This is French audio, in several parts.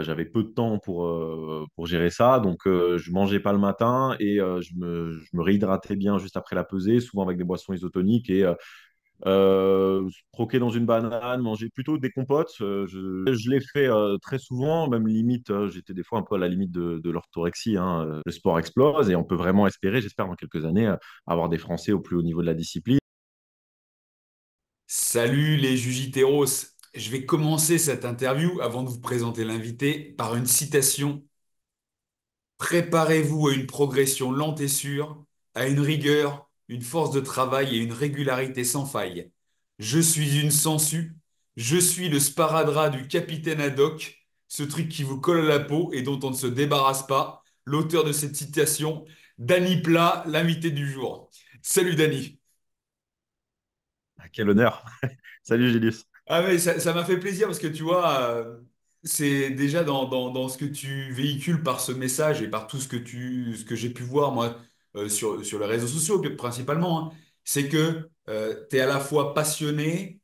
J'avais peu de temps pour gérer ça, donc je mangeais pas le matin et je me réhydratais bien juste après la pesée, souvent avec des boissons isotoniques et croquer dans une banane, manger plutôt des compotes. Je l'ai fait très souvent, même limite, j'étais des fois un peu à la limite de l'orthorexie, hein. Le sport explose et on peut vraiment espérer, j'espère, dans quelques années, avoir des Français au plus haut niveau de la discipline. Salut les Jujiteros. Je vais commencer cette interview avant de vous présenter l'invité par une citation. Préparez-vous à une progression lente et sûre, à une rigueur, une force de travail et une régularité sans faille. Je suis une sangsue, je suis le sparadrap du capitaine Haddock, ce truc qui vous colle à la peau et dont on ne se débarrasse pas. L'auteur de cette citation, Danny Plat, l'invité du jour. Salut Danny. Ah, quel honneur! Salut Gilles. Ah mais ça m'a fait plaisir parce que tu vois, c'est déjà dans ce que tu véhicules par ce message et par tout ce que j'ai pu voir moi sur les réseaux sociaux principalement, hein, c'est que tu es à la fois passionné,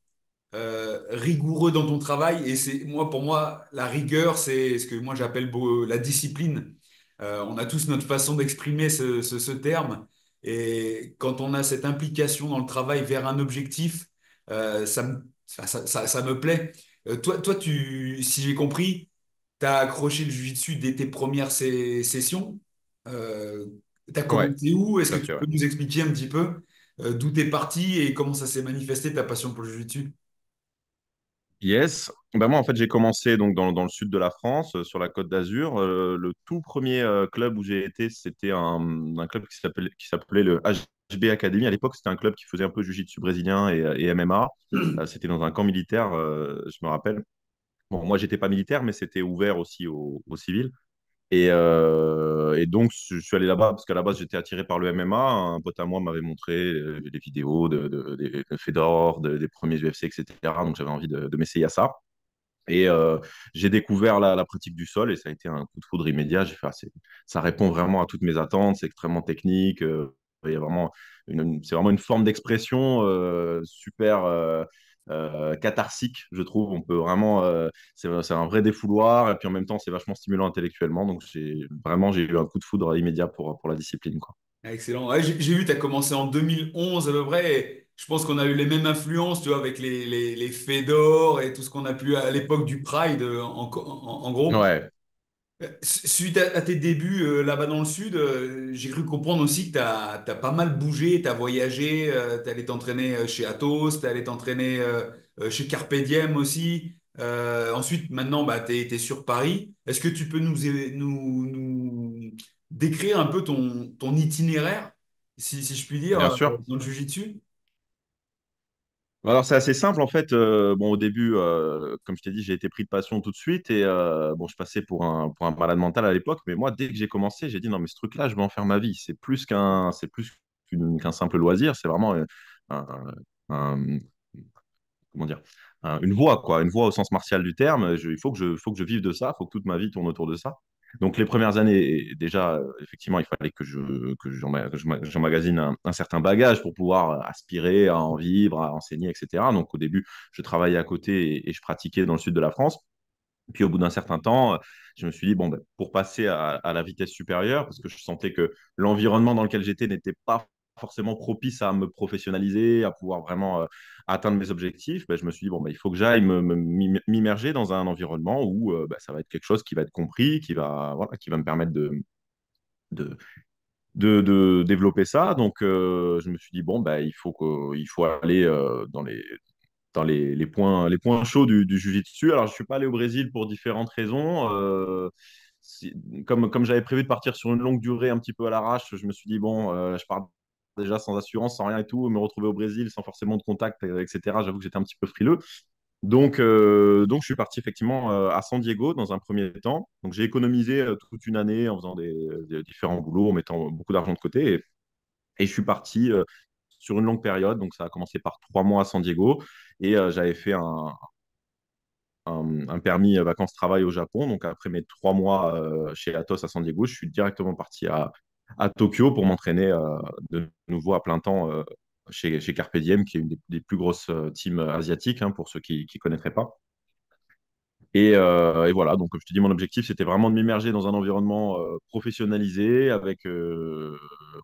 rigoureux dans ton travail et c'est moi pour moi la rigueur c'est ce que moi j'appelle la discipline. On a tous notre façon d'exprimer ce terme et quand on a cette implication dans le travail vers un objectif, ça me plaît. Si j'ai compris, tu as accroché le jiu-jitsu dès tes premières sessions. Euh, tu as Ouais, commencé où? Est-ce tout que à tu fait, ouais. peux nous expliquer un petit peu d'où tu es parti et comment ça s'est manifesté ta passion pour le jiu-jitsu? Yes. Ben moi, en fait, j'ai commencé donc dans le sud de la France, sur la Côte d'Azur. Le tout premier club où j'ai été, c'était un club qui s'appelait le HB Academy. À l'époque, c'était un club qui faisait un peu jiu-jitsu brésilien et MMA. C'était dans un camp militaire, je me rappelle. Bon, moi, j'étais pas militaire, mais c'était ouvert aussi aux civils. Et donc, je suis allé là-bas parce qu'à la base, j'étais attiré par le MMA. Un pote à moi m'avait montré des vidéos de Fedor, des premiers UFC, etc. Donc, j'avais envie de m'essayer à ça. Et j'ai découvert la pratique du sol et ça a été un coup de foudre immédiat. J'ai fait, ça répond vraiment à toutes mes attentes, c'est extrêmement technique. Il y a vraiment c'est vraiment une forme d'expression super catharsique, je trouve. On peut vraiment, c'est un vrai défouloir et puis en même temps, c'est vachement stimulant intellectuellement. Donc j'ai eu un coup de foudre immédiat pour la discipline, quoi. Ah, excellent. Ouais, j'ai vu, tu as commencé en 2011 à peu près. Et je pense qu'on a eu les mêmes influences, tu vois, avec les Fedor et tout ce qu'on a pu à l'époque du Pride, en gros. Ouais, Suite à tes débuts là-bas dans le sud, j'ai cru comprendre aussi que tu as pas mal bougé, tu as voyagé, tu allé t'entraîner chez Athos, tu allé t'entraîner chez Carpe Diem aussi. Ensuite, maintenant, bah, tu es sur Paris. Est-ce que tu peux nous décrire un peu ton itinéraire, si je puis dire, bien sûr. dans le Jiu-Jitsu? Alors, c'est assez simple en fait. Bon, au début, comme je t'ai dit, j'ai été pris de passion tout de suite et bon, je passais pour un malade mental à l'époque. Mais moi, dès que j'ai commencé, j'ai dit non, mais ce truc-là, je vais en faire ma vie. C'est plus qu'un simple loisir. C'est vraiment un, un- comment dire, une voie, quoi, une voie au sens martial du terme. Faut que je vive de ça. Il faut que toute ma vie tourne autour de ça. Donc, les premières années, déjà, effectivement, il fallait que j'emmagasine un certain bagage pour pouvoir aspirer à en vivre, à enseigner, etc. Donc, au début, je travaillais à côté et je pratiquais dans le sud de la France. Puis, au bout d'un certain temps, je me suis dit, bon, ben, pour passer à la vitesse supérieure, parce que je sentais que l'environnement dans lequel j'étais n'était pas forcément propice à me professionnaliser, à pouvoir vraiment atteindre mes objectifs, ben, je me suis dit, bon, ben, il faut que j'aille m'immerger dans un environnement où ben, ça va être quelque chose qui va être compris, voilà, qui va me permettre de, de développer ça. Donc, je me suis dit, bon, ben, il faut aller dans les points chauds du jiu-jitsu. Alors, je ne suis pas allé au Brésil pour différentes raisons. Si- comme j'avais prévu de partir sur une longue durée un petit peu à l'arrache, je me suis dit, bon, je pars déjà sans assurance, sans rien et tout, me retrouver au Brésil sans forcément de contact, etc. J'avoue que j'étais un petit peu frileux. Donc, je suis parti effectivement à San Diego dans un premier temps. Donc, j'ai économisé toute une année en faisant des différents boulots, en mettant beaucoup d'argent de côté. Et je suis parti sur une longue période. Donc, ça a commencé par 3 mois à San Diego. Et j'avais fait un permis vacances-travail au Japon. Donc, après mes 3 mois chez Atos à San Diego, je suis directement parti à Tokyo pour m'entraîner de nouveau à plein temps chez Carpe Diem, qui est une des plus grosses teams asiatiques, hein, pour ceux qui ne connaîtraient pas. Et voilà, donc comme je te dis, mon objectif, c'était vraiment de m'immerger dans un environnement professionnalisé avec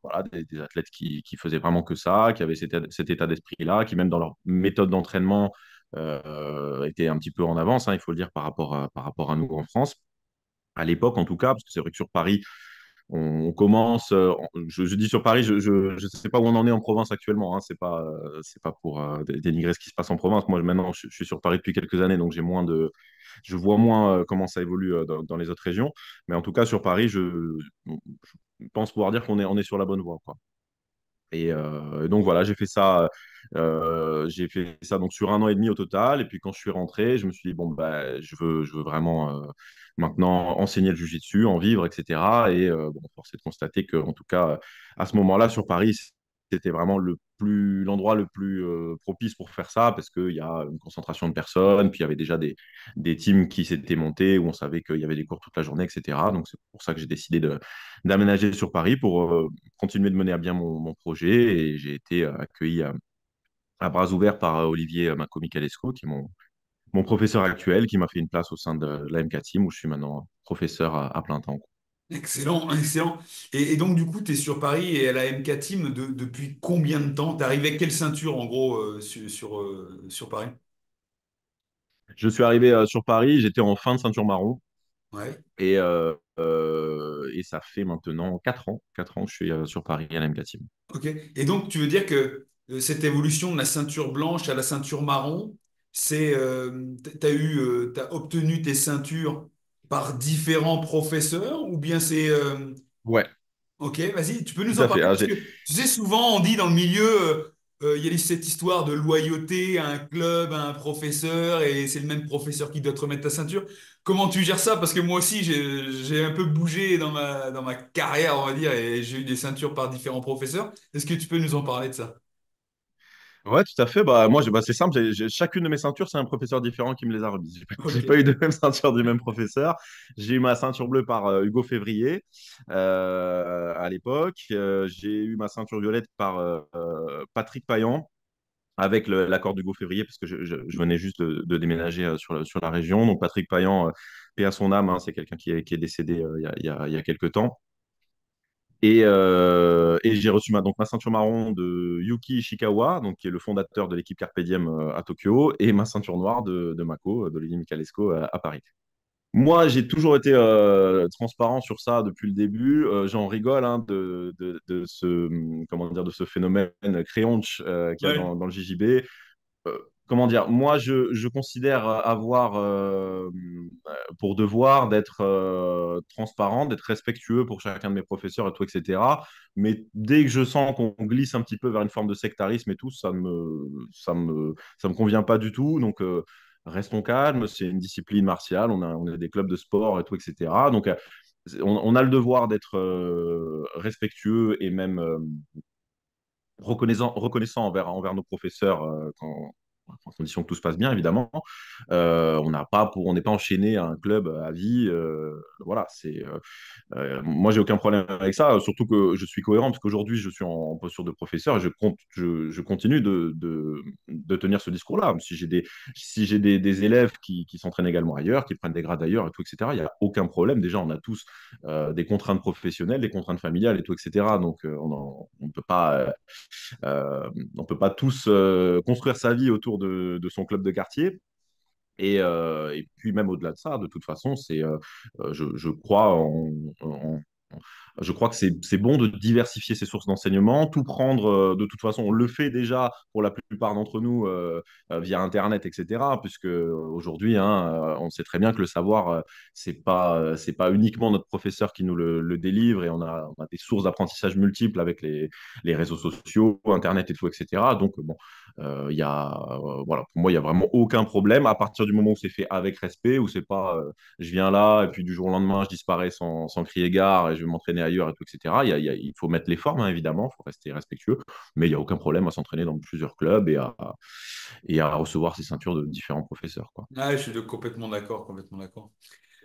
voilà, des athlètes qui faisaient vraiment que ça, qui avaient cet état d'esprit-là, qui même dans leur méthode d'entraînement étaient un petit peu en avance, hein, il faut le dire, par rapport à nous en France, à l'époque en tout cas, parce que c'est vrai que sur Paris, on commence, je dis sur Paris, je sais pas où on en est en province actuellement, hein, c'est pas pour dénigrer ce qui se passe en province. Moi, maintenant, je suis sur Paris depuis quelques années, donc je vois moins comment ça évolue dans les autres régions. Mais en tout cas, sur Paris, je pense pouvoir dire on est sur la bonne voie, quoi. Et donc voilà, j'ai fait ça donc sur un an et demi au total. Et puis quand je suis rentré, je me suis dit bon bah je veux vraiment maintenant enseigner le jiu-jitsu, en vivre, etc. Et bon, force est de constater que en tout cas à ce moment-là sur Paris, c'était vraiment l'endroit le plus propice pour faire ça parce qu'il y a une concentration de personnes, puis il y avait déjà des teams qui s'étaient montés où on savait qu'il y avait des cours toute la journée, etc. Donc c'est pour ça que j'ai décidé d'aménager sur Paris pour continuer de mener à bien mon projet. Et j'ai été accueilli à bras ouverts par Olivier Mako Michalesco, qui est mon professeur actuel, qui m'a fait une place au sein de la MK Team, où je suis maintenant professeur à plein temps. Excellent, excellent. Et donc, du coup, tu es sur Paris et à la MK Team depuis combien de temps? T'es arrivé avec quelle ceinture, en gros, sur Paris? Je suis arrivé sur Paris, j'étais en fin de ceinture marron, Ouais. et ça fait maintenant 4 ans que je suis sur Paris à la MK Team. Ok. Et donc, tu veux dire que cette évolution de la ceinture blanche à la ceinture marron, t'as obtenu tes ceintures par différents professeurs ou bien Ouais, ok, vas-y, tu peux nous tout en à fait. parler parce que tu sais, souvent on dit dans le milieu, il y a cette histoire de loyauté à un club, à un professeur, et c'est le même professeur qui doit te remettre ta ceinture. Comment tu gères ça? Parce que moi aussi, j'ai un peu bougé dans ma carrière, on va dire, et j'ai eu des ceintures par différents professeurs. Est-ce que tu peux nous en parler de ça? Ouais, tout à fait. Bah, moi, bah, c'est simple. Chacune de mes ceintures, c'est un professeur différent qui me les a remises. J'ai pas eu Ok. de même ceinture du même professeur. J'ai eu ma ceinture bleue par Hugo Février à l'époque. J'ai eu ma ceinture violette par Patrick Payan avec l'accord d'Hugo Février parce que je venais juste de déménager sur la région. Donc, Patrick Payan, paix à son âme, hein, c'est quelqu'un qui est décédé il y a quelques temps. Et j'ai reçu donc ma ceinture marron de Yuki Ishikawa, donc, qui est le fondateur de l'équipe Carpe Diem à Tokyo, et ma ceinture noire de Mako, d'Olivier Michalesco à Paris. Moi, j'ai toujours été transparent sur ça depuis le début. J'en rigole hein, de comment dire, de ce phénomène créonche qu'il y a Ouais. dans le JJB. Comment dire, moi, je considère avoir pour devoir d'être transparent, d'être respectueux pour chacun de mes professeurs et tout, etc. Mais dès que je sens qu'on glisse un petit peu vers une forme de sectarisme et tout, ça me convient pas du tout. Donc, restons calmes, c'est une discipline martiale, on a des clubs de sport et tout, etc. Donc, on a le devoir d'être respectueux et même reconnaissant envers nos professeurs en condition que tout se passe bien, évidemment. On n'est pas enchaîné à un club à vie. Voilà, moi, j'ai aucun problème avec ça, surtout que je suis cohérent, parce qu'aujourd'hui, je suis en posture de professeur et je continue de tenir ce discours-là. Si j'ai des élèves qui s'entraînent également ailleurs, qui prennent des grades ailleurs et tout, etc., il n'y a aucun problème. Déjà, on a tous des contraintes professionnelles, des contraintes familiales et tout, etc. Donc, on peut pas tous construire sa vie autour de son club de quartier. Et puis même au-delà de ça, de toute façon, je crois je crois que c'est bon de diversifier ses sources d'enseignement, tout prendre. De toute façon, on le fait déjà pour la plupart d'entre nous via Internet, etc. Puisque aujourd'hui, hein, on sait très bien que le savoir, c'est pas uniquement notre professeur qui nous le délivre, et on a des sources d'apprentissage multiples avec les réseaux sociaux, Internet et tout, etc. Donc, bon, voilà, pour moi, il n'y a vraiment aucun problème à partir du moment où c'est fait avec respect, où c'est pas je viens là et puis du jour au lendemain, je disparais sans crier gare et je vais m'entraîner ailleurs et tout, etc. Il faut mettre les formes, hein, évidemment, il faut rester respectueux, mais il n'y a aucun problème à s'entraîner dans plusieurs clubs et à recevoir ces ceintures de différents professeurs, quoi. Ah, complètement d'accord, complètement d'accord.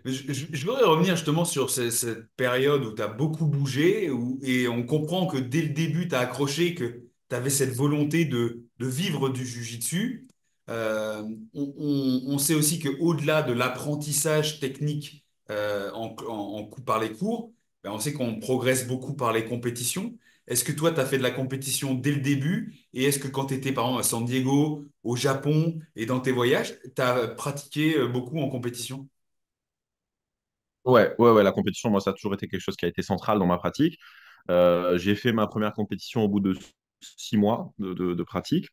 Mais je voudrais revenir justement sur cette période où tu as beaucoup bougé et on comprend que dès le début, tu as accroché, que tu avais cette volonté de vivre du jujitsu. Euh, on sait aussi qu'au-delà de l'apprentissage technique par les cours, ben, on sait qu'on progresse beaucoup par les compétitions. Est-ce que toi, tu as fait de la compétition dès le début? Et est-ce que quand tu étais par exemple à San Diego, au Japon et dans tes voyages, tu as pratiqué beaucoup en compétition? Ouais, ouais, ouais, la compétition, moi, ça a toujours été quelque chose qui a été central dans ma pratique. J'ai fait ma première compétition au bout de 6 mois de pratique.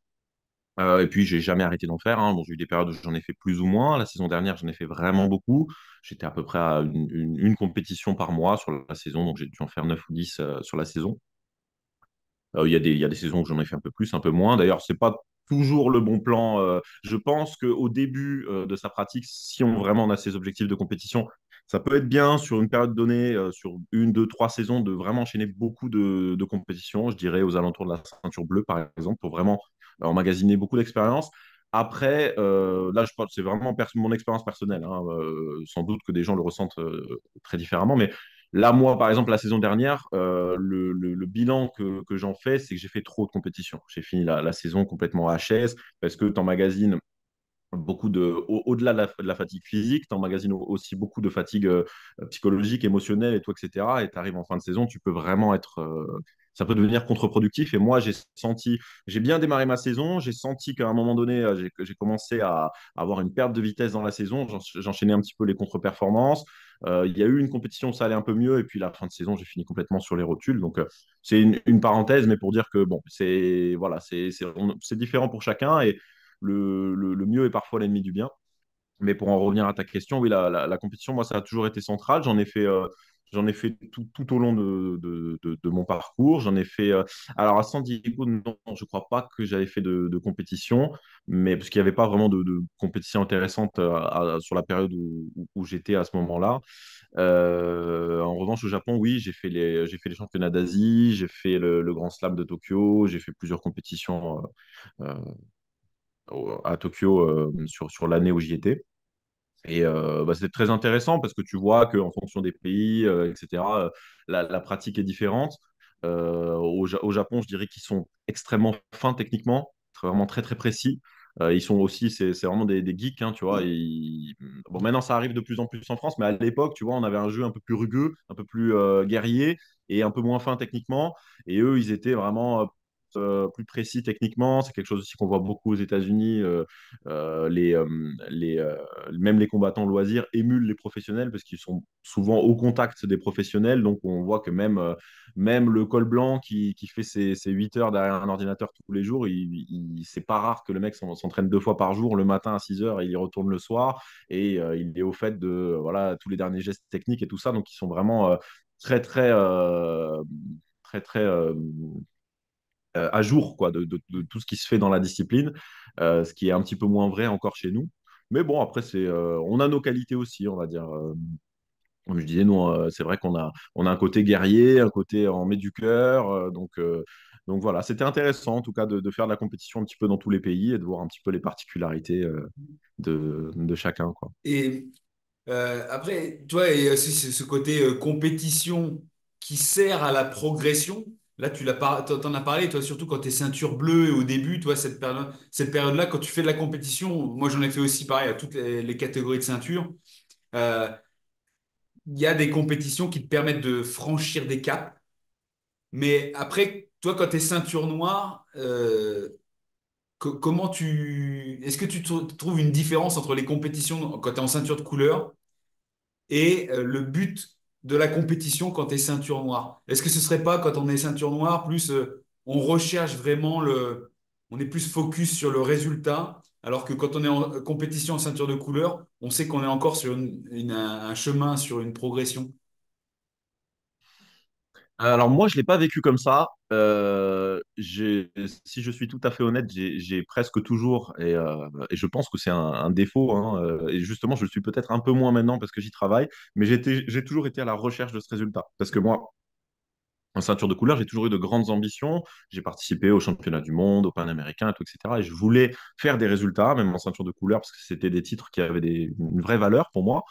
Et puis, j'ai jamais arrêté d'en faire, hein. Bon, j'ai eu des périodes où j'en ai fait plus ou moins. La saison dernière, j'en ai fait vraiment beaucoup. J'étais à peu près à une compétition par mois sur la saison, donc j'ai dû en faire 9 ou 10 sur la saison. Il y a des saisons où j'en ai fait un peu plus, un peu moins. D'ailleurs, c'est pas toujours le bon plan. Je pense qu'au début de sa pratique, si on vraiment on a ses objectifs de compétition, ça peut être bien sur une période donnée, sur une, deux, trois saisons, de vraiment enchaîner beaucoup de compétitions. Je dirais aux alentours de la ceinture bleue, par exemple, pour vraiment emmagasiner beaucoup d'expérience. Après, là, je parle, c'est vraiment mon expérience personnelle, hein. Sans doute que des gens le ressentent très différemment, mais là, moi, par exemple, la saison dernière, le bilan que j'en fais, c'est que j'ai fait trop de compétitions. J'ai fini la saison complètement HS parce que tu emmagasines au-delà de la fatigue physique, tu emmagasines aussi beaucoup de fatigue psychologique, émotionnelle et tout, etc. Et tu arrives en fin de saison, tu peux vraiment être. Ça peut devenir contre-productif. Et moi, j'ai bien démarré ma saison. J'ai senti qu'à un moment donné, j'ai commencé à avoir une perte de vitesse dans la saison. J'enchaînais un petit peu les contre-performances. Il y a eu une compétition où ça allait un peu mieux. Et puis la fin de saison, j'ai fini complètement sur les rotules. Donc, c'est une parenthèse, mais pour dire que bon, voilà, c'est différent pour chacun. Et le mieux est parfois l'ennemi du bien. Mais pour en revenir à ta question, oui, la compétition, moi, ça a toujours été central. J'en ai fait tout au long de mon parcours. J'en ai fait. Alors, à San Diego, non, je ne crois pas que j'avais fait de compétition, mais parce qu'il n'y avait pas vraiment de compétition intéressante sur la période où j'étais à ce moment-là. En revanche, au Japon, oui, j'ai fait les championnats d'Asie, j'ai fait le Grand Slam de Tokyo, j'ai fait plusieurs compétitions à Tokyo sur l'année où j'y étais. Et bah, c'est très intéressant parce que tu vois qu'en fonction des pays, etc., la pratique est différente. Au Japon, je dirais qu'ils sont extrêmement fins techniquement, vraiment très très précis. Ils sont aussi, c'est vraiment des geeks, hein, tu vois. Bon, maintenant, ça arrive de plus en plus en France, mais à l'époque, tu vois, on avait un jeu un peu plus rugueux, un peu plus guerrier et un peu moins fin techniquement. Et eux, ils étaient vraiment plus précis techniquement. C'est quelque chose aussi qu'on voit beaucoup aux États-Unis. Même les combattants loisirs émulent les professionnels parce qu'ils sont souvent au contact des professionnels. Donc, on voit que même le col blanc qui fait ses 8 heures derrière un ordinateur tous les jours, c'est pas rare que le mec s'entraîne 2 fois par jour, le matin à 6 heures et il y retourne le soir. Et il est au fait de voilà, tous les derniers gestes techniques et tout ça. Donc, ils sont vraiment très, très, très, très à jour quoi, de tout ce qui se fait dans la discipline, ce qui est un petit peu moins vrai encore chez nous. Mais bon, après, on a nos qualités aussi, on va dire. Comme je disais, nous, c'est vrai on a un côté guerrier, un côté on met du cœur. Donc voilà, c'était intéressant en tout cas de faire de la compétition un petit peu dans tous les pays et de voir un petit peu les particularités de chacun, quoi. Et après, toi, et aussi ce côté compétition qui sert à la progression. Là, t'en as parlé, toi, surtout quand tu es ceinture bleue et au début, toi, cette période-là, quand tu fais de la compétition, moi, j'en ai fait aussi pareil à toutes les catégories de ceinture. Euh, Il y a des compétitions qui te permettent de franchir des caps. Mais après, toi, quand tu es ceinture noire, comment est-ce que tu trouves une différence entre les compétitions quand tu es en ceinture de couleur et le but de la compétition quand tu es ceinture noire? Est-ce que ce serait pas quand on est ceinture noire, plus on recherche vraiment on est plus focus sur le résultat, alors que quand on est en compétition en ceinture de couleur, on sait qu'on est encore sur un chemin, sur une progression. Alors moi, je ne l'ai pas vécu comme ça. Si je suis tout à fait honnête, j'ai presque toujours, et je pense que c'est un défaut, hein, et justement, je le suis peut-être un peu moins maintenant parce que j'y travaille, mais j'ai toujours été à la recherche de ce résultat. Parce que moi, En ceinture de couleur, j'ai toujours eu de grandes ambitions. J'ai participé aux championnats du monde, aux Panaméricains, et tout, etc. Et je voulais faire des résultats, même en ceinture de couleur, parce que c'était des titres qui avaient une vraie valeur pour moi.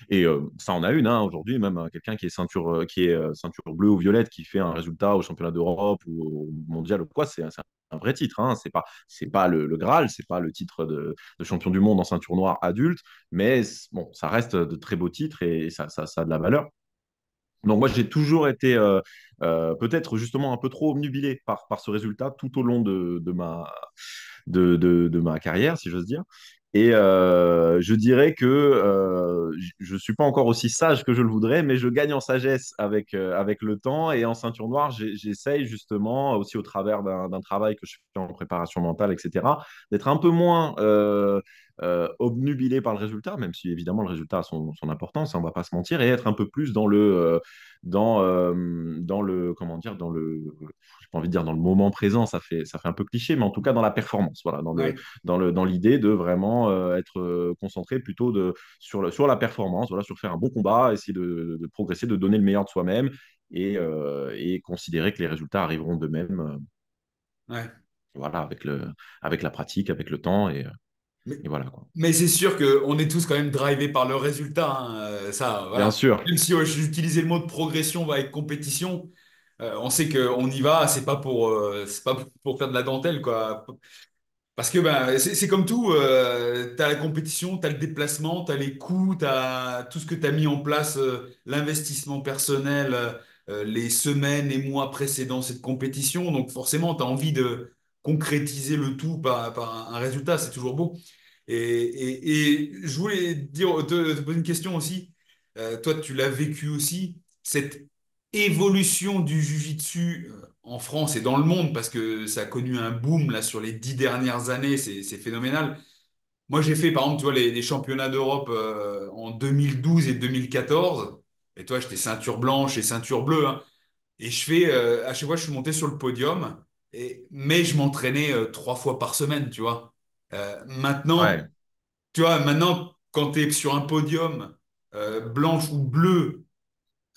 Et ça en a une, hein, aujourd'hui, même quelqu'un qui est ceinture bleue ou violette, qui fait un résultat au championnat d'Europe ou au mondial ou quoi, c'est un vrai titre. Hein. C'est pas le Graal, c'est pas le titre de champion du monde en ceinture noire adulte, mais bon, ça reste de très beaux titres et ça a de la valeur. Donc moi, j'ai toujours été peut-être justement un peu trop obnubilé par ce résultat tout au long de ma carrière, si j'ose dire. Et je dirais que je ne suis pas encore aussi sage que je le voudrais, mais je gagne en sagesse avec le temps. Et en ceinture noire, j'essaye justement, aussi au travers d'un travail que je fais en préparation mentale, etc., d'être un peu moins obnubilé par le résultat, même si évidemment le résultat a son importance, hein, on ne va pas se mentir, et être un peu plus dans le, comment dire, j'ai pas envie de dire dans le moment présent, ça fait un peu cliché, mais en tout cas dans la performance, voilà, Ouais. dans l'idée de vraiment être concentré plutôt sur la performance, voilà, sur faire un bon combat, essayer de progresser, de donner le meilleur de soi-même et considérer que les résultats arriveront d'eux-mêmes, Ouais. voilà, avec la pratique, avec le temps Mais, et voilà quoi. mais c'est sûr qu'on est tous quand même drivés par le résultat, hein. Ça, Bien voilà. sûr. Même si j'utilisais le mot de progression avec compétition, on sait qu'on y va, c'est pas pour faire de la dentelle, quoi. Parce que ben, c'est comme tout, tu as la compétition, tu as le déplacement, tu as les coûts, tu as tout ce que tu as mis en place, l'investissement personnel, les semaines et mois précédant cette compétition. Donc forcément, tu as envie de concrétiser le tout par un résultat, c'est toujours beau. Et je voulais te poser une question aussi. Toi, tu l'as vécu aussi, cette évolution du jiu-jitsu en France et dans le monde, parce que ça a connu un boom là sur les 10 dernières années, c'est phénoménal. Moi, j'ai fait par exemple, tu vois, les championnats d'Europe en 2012 et 2014. Et toi, j'étais ceinture blanche et ceinture bleue, hein. Et à chaque fois, je suis monté sur le podium, mais je m'entraînais 3 fois par semaine, tu vois. Maintenant, Ouais. quand tu es sur un podium blanche ou bleue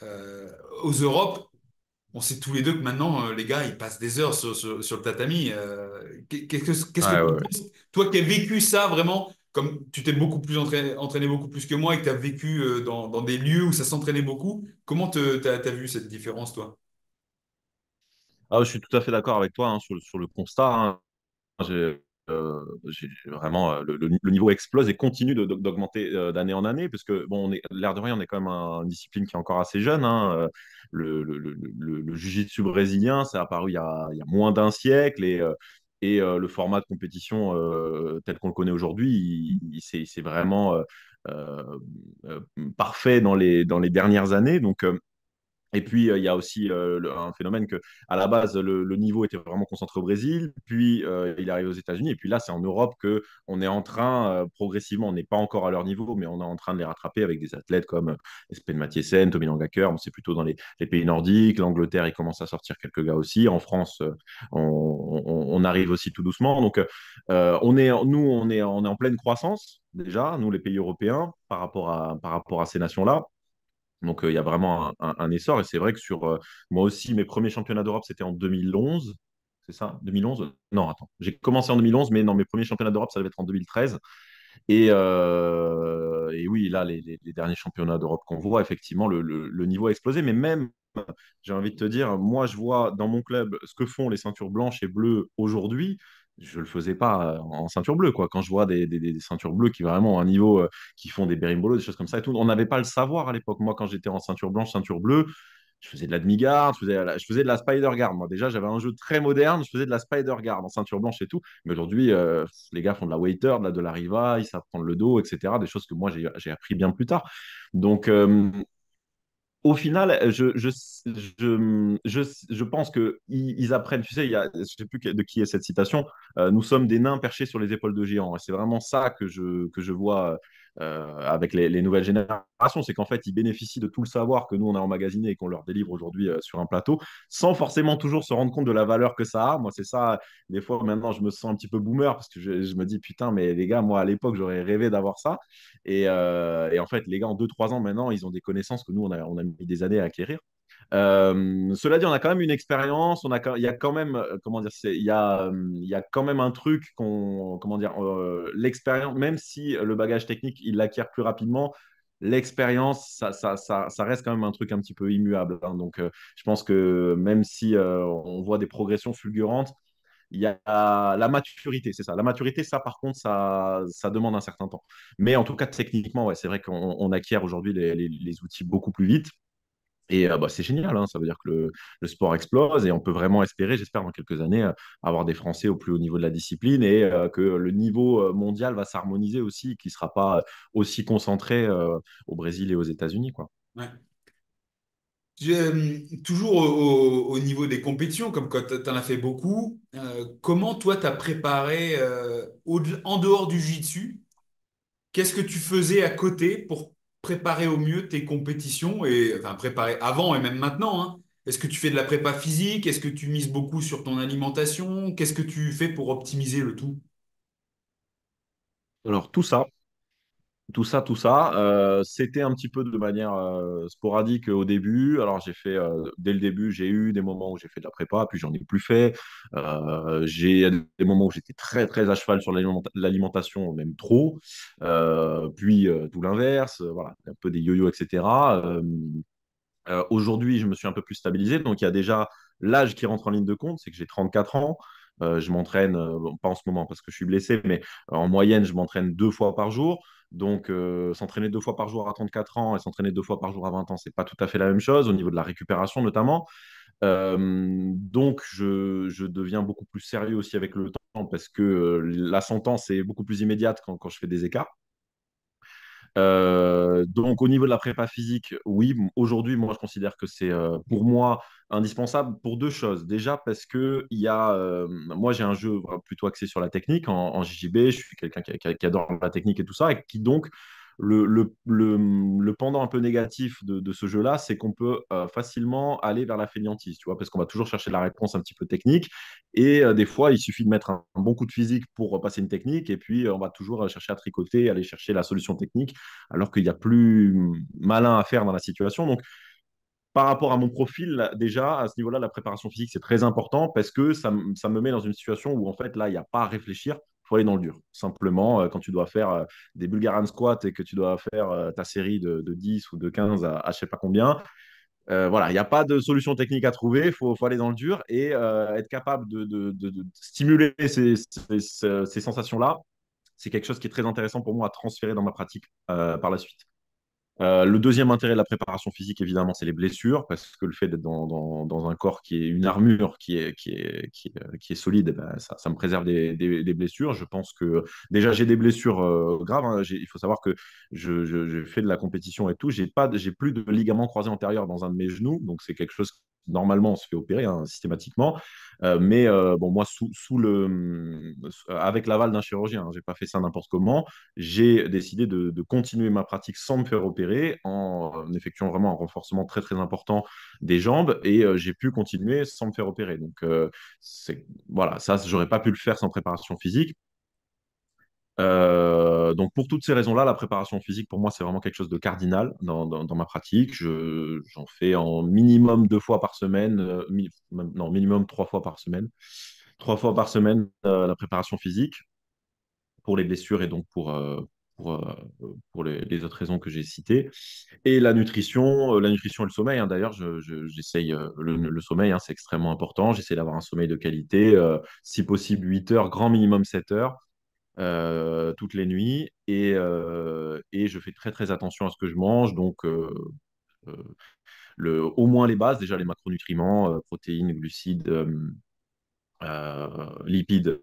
euh, aux Europes, on sait tous les deux que maintenant, les gars, ils passent des heures sur le tatami. Qu'est-ce que Ouais, tu ouais, ouais. penses? Toi qui as vécu ça vraiment, comme tu t'es beaucoup plus entraîné beaucoup plus que moi et que tu as vécu dans des lieux où ça s'entraînait beaucoup, comment t'as vu cette différence, toi? Ah, je suis tout à fait d'accord avec toi, hein, sur le constat, hein. J'ai vraiment le niveau explose et continue d'augmenter d'année en année parce que bon, l'air de rien, on est quand même une discipline qui est encore assez jeune, hein. Le jiu-jitsu brésilien, ça a apparu il y a moins d'un siècle et le format de compétition tel qu'on le connaît aujourd'hui, c'est vraiment euh, euh, parfait dans les dernières années. Donc et puis, il y a aussi un phénomène que, à la base, le niveau était vraiment concentré au Brésil, puis il arrive aux États-Unis, et puis là, c'est en Europe que on est en train, progressivement, on n'est pas encore à leur niveau, mais on est en train de les rattraper avec des athlètes comme Espen Mathiesen, Tommy Langacker. Bon, c'est plutôt dans les pays nordiques. L'Angleterre, il commence à sortir quelques gars aussi. En France, on arrive aussi tout doucement. Donc, on est en pleine croissance, déjà, nous, les pays européens, par rapport à ces nations-là. Donc, il y a vraiment un essor. Et c'est vrai que moi aussi, mes premiers championnats d'Europe, c'était en 2011. C'est ça? 2011? Non, attends. J'ai commencé en 2011, mais non, mes premiers championnats d'Europe, ça devait être en 2013. Et oui, là, les derniers championnats d'Europe qu'on voit, effectivement, le niveau a explosé. Mais même, j'ai envie de te dire, moi, je vois dans mon club ce que font les ceintures blanches et bleues aujourd'hui. Je ne le faisais pas en ceinture bleue, quoi. Quand je vois des ceintures bleues qui vraiment ont un niveau, qui font des berimbolos, des choses comme ça et tout, on n'avait pas le savoir à l'époque. Moi, quand j'étais en ceinture blanche, ceinture bleue, je faisais de la demi-garde, je faisais de la spider guard. Moi, déjà, j'avais un jeu très moderne, je faisais de la spider guard en ceinture blanche et tout. Mais aujourd'hui, les gars font de la waiter, de la riva, ils savent prendre le dos, etc. Des choses que moi, j'ai appris bien plus tard. Donc, au final, je pense qu'ils apprennent. Tu sais, je ne sais plus de qui est cette citation. Nous sommes des nains perchés sur les épaules de géants. Et c'est vraiment ça que je vois avec les nouvelles générations. C'est qu'en fait, ils bénéficient de tout le savoir que nous, on a emmagasiné et qu'on leur délivre aujourd'hui sur un plateau, sans forcément toujours se rendre compte de la valeur que ça a. Moi, c'est ça. Des fois, maintenant, je me sens un petit peu boomer parce que je me dis, putain, mais les gars, moi, à l'époque, j'aurais rêvé d'avoir ça. Et en fait, les gars, en 2 3 ans maintenant, ils ont des connaissances que nous, on a mis des années à acquérir. Cela dit, on a quand même une expérience, il y a quand même, comment dire, il y a quand même un truc comment dire, l'expérience, même si le bagage technique, il l'acquiert plus rapidement, l'expérience, ça reste quand même un truc un petit peu immuable, hein. Donc, je pense que même si on voit des progressions fulgurantes, il y a la maturité, c'est ça. La maturité, ça, par contre, ça demande un certain temps. Mais en tout cas, techniquement, ouais, c'est vrai qu'on acquiert aujourd'hui les outils beaucoup plus vite. Et bah, c'est génial, hein. Ça veut dire que le sport explose et on peut vraiment espérer, j'espère, dans quelques années, avoir des Français au plus haut niveau de la discipline et que le niveau mondial va s'harmoniser aussi, qui ne sera pas aussi concentré au Brésil et aux États-Unis, quoi. Ouais. Toujours au niveau des compétitions, comme quand tu en as fait beaucoup, comment toi t'as préparé en dehors du jiu-jitsu? Qu'est-ce que tu faisais à côté pour préparer au mieux tes compétitions et enfin préparer avant et même maintenant, hein? Est-ce que tu fais de la prépa physique? Est-ce que tu mises beaucoup sur ton alimentation? Qu'est-ce que tu fais pour optimiser le tout? Alors, tout ça, c'était un petit peu de manière sporadique au début. Alors, dès le début, j'ai eu des moments où j'ai fait de la prépa, puis j'en ai plus fait. J'ai des moments où j'étais très, très à cheval sur l'alimentation, même trop. Puis, tout l'inverse, voilà, un peu des yo-yo, etc. Aujourd'hui, je me suis un peu plus stabilisé. Donc, il y a déjà l'âge qui rentre en ligne de compte, c'est que j'ai 34 ans. Je m'entraîne, bon, pas en ce moment parce que je suis blessé, mais en moyenne, je m'entraîne 2 fois par jour. Donc, s'entraîner 2 fois par jour à 34 ans et s'entraîner 2 fois par jour à 20 ans, c'est pas tout à fait la même chose au niveau de la récupération notamment. Donc, je deviens beaucoup plus sérieux aussi avec le temps parce que la sentence est beaucoup plus immédiate quand je fais des écarts. Donc, au niveau de la prépa physique, oui, aujourd'hui, moi, je considère que c'est pour moi indispensable pour deux choses. Déjà, parce que moi, j'ai un jeu plutôt axé sur la technique en JJB. Je suis quelqu'un qui adore la technique et tout ça, et qui donc, le pendant un peu négatif de ce jeu-là, c'est qu'on peut facilement aller vers la fainéantise, tu vois, parce qu'on va toujours chercher la réponse un petit peu technique. Et des fois, il suffit de mettre un bon coup de physique pour passer une technique, et puis on va toujours chercher à tricoter, aller chercher la solution technique alors qu'il y a plus malin à faire dans la situation. Donc, par rapport à mon profil, déjà, à ce niveau-là, la préparation physique, c'est très important parce que ça me met dans une situation où, en fait, là, il n'y a pas à réfléchir. Il faut aller dans le dur. Simplement, quand tu dois faire des Bulgarian squats et que tu dois faire ta série de 10 ou de 15 à je ne sais pas combien, voilà, il n'y a pas de solution technique à trouver. Faut aller dans le dur et être capable de stimuler ces sensations-là. C'est quelque chose qui est très intéressant pour moi à transférer dans ma pratique par la suite. Le deuxième intérêt de la préparation physique, évidemment, c'est les blessures, parce que le fait d'être dans un corps qui est une armure qui est solide, eh ben, ça me préserve des blessures. Je pense que déjà, j'ai des blessures graves, hein. Il faut savoir que je fais de la compétition et tout. J'ai plus de ligament croisé antérieur dans un de mes genoux, donc c'est quelque chose. Normalement, on se fait opérer hein, systématiquement. Mais bon, moi, avec l'aval d'un chirurgien, hein, j'ai pas fait ça n'importe comment. J'ai décidé de continuer ma pratique sans me faire opérer, en effectuant vraiment un renforcement très très important des jambes, et j'ai pu continuer sans me faire opérer. Donc voilà, ça, j'aurais pas pu le faire sans préparation physique. Donc pour toutes ces raisons-là, la préparation physique pour moi c'est vraiment quelque chose de cardinal dans ma pratique. J'en fais en minimum 2 fois par semaine, non minimum 3 fois par semaine. 3 fois par semaine la préparation physique pour les blessures et donc pour, euh, pour les autres raisons que j'ai citées. Et la nutrition et le sommeil, hein, d'ailleurs, j'essaye le sommeil, hein, c'est extrêmement important. J'essaie d'avoir un sommeil de qualité, si possible 8 heures, grand minimum 7 heures. Toutes les nuits et je fais très très attention à ce que je mange donc euh, au moins les bases déjà les macronutriments protéines glucides lipides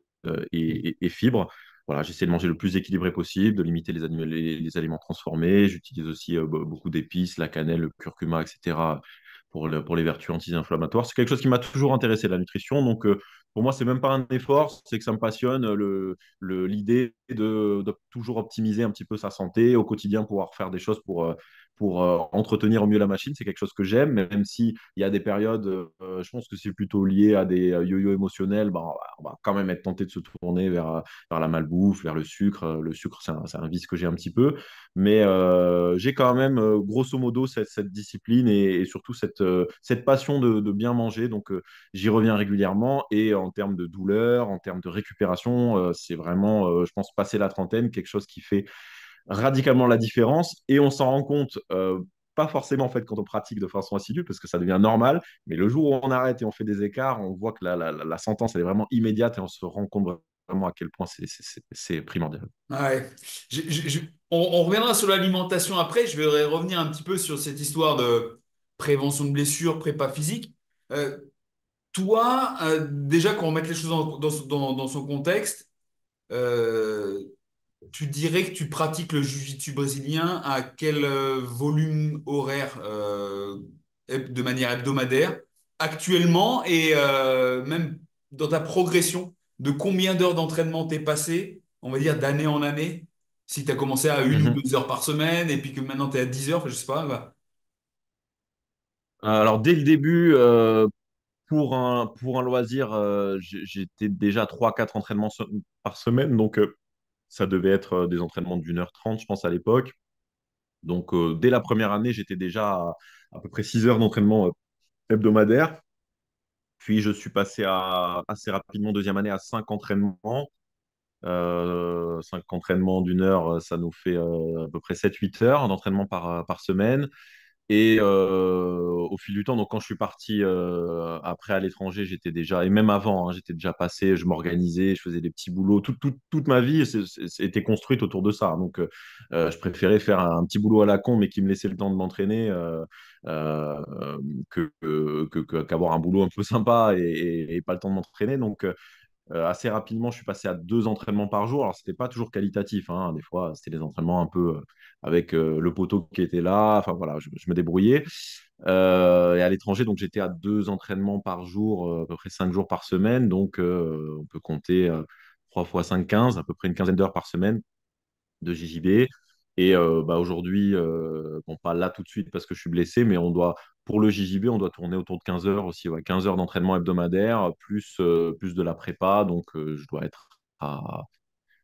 et fibres. Voilà, j'essaie de manger le plus équilibré possible, de limiter les aliments transformés. J'utilise aussi beaucoup d'épices, la cannelle, le curcuma, etc. Pour les vertus anti-inflammatoires. C'est quelque chose qui m'a toujours intéressé, la nutrition. Donc, pour moi, c'est même pas un effort, c'est que ça me passionne l'idée de toujours optimiser un petit peu sa santé au quotidien, pouvoir faire des choses pour entretenir au mieux la machine. C'est quelque chose que j'aime, même s'il y a des périodes, je pense que c'est plutôt lié à des yo-yo émotionnels, bah, on va quand même être tenté de se tourner vers la malbouffe, vers le sucre. Le sucre, c'est un vice que j'ai un petit peu, mais j'ai quand même, grosso modo, cette discipline et surtout cette passion de bien manger. Donc, j'y reviens régulièrement et en termes de douleur, en termes de récupération, c'est vraiment, je pense, passer la trentaine, quelque chose qui fait radicalement la différence et on s'en rend compte pas forcément en fait quand on pratique de façon assidue parce que ça devient normal, mais le jour où on arrête et on fait des écarts, on voit que la sentence elle est vraiment immédiate et on se rend compte vraiment à quel point c'est primordial. Ouais. On reviendra sur l'alimentation après. Je vais revenir un petit peu sur cette histoire de prévention de blessures, prépa physique. Euh, Toi, déjà, qu'on remette les choses dans son contexte, euh, tu dirais que tu pratiques le jiu-jitsu brésilien à quel volume horaire de manière hebdomadaire actuellement et même dans ta progression, de combien d'heures d'entraînement t'es passé, on va dire d'année en année, si tu as commencé à 1 ou 2 heures par semaine et puis que maintenant tu es à 10 heures, je sais pas. Bah. Alors dès le début, pour un loisir, j'étais déjà à 3-4 entraînements par semaine, donc ça devait être des entraînements d'1h30 je pense à l'époque. Donc dès la première année, j'étais déjà à peu près 6 heures d'entraînement hebdomadaire. Puis je suis passé assez rapidement, deuxième année, à 5 entraînements. 5 entraînements d'1 heure, ça nous fait à peu près 7-8 heures d'entraînement par semaine. Et au fil du temps, donc quand je suis parti après à l'étranger, j'étais déjà, et même avant, hein, j'étais déjà passé, je m'organisais, je faisais des petits boulots. Toute ma vie était construite autour de ça. Donc je préférais faire un petit boulot à la con, mais qui me laissait le temps de m'entraîner euh, qu'avoir un boulot un peu sympa et pas le temps de m'entraîner. Donc assez rapidement, je suis passé à 2 entraînements par jour. Alors, c'était pas toujours qualitatif, hein. Des fois, c'était des entraînements un peu avec le poteau qui était là. Enfin, voilà, je me débrouillais. Et à l'étranger, donc, j'étais à 2 entraînements par jour, à peu près 5 jours par semaine. Donc, on peut compter 3 fois 5, 15, à peu près une quinzaine d'heures par semaine de JJB. Et bah, aujourd'hui, bon, pas là tout de suite parce que je suis blessé, mais pour le JJB, on doit tourner autour de 15 heures aussi. Ouais, 15 heures d'entraînement hebdomadaire, plus de la prépa. Donc, je dois être à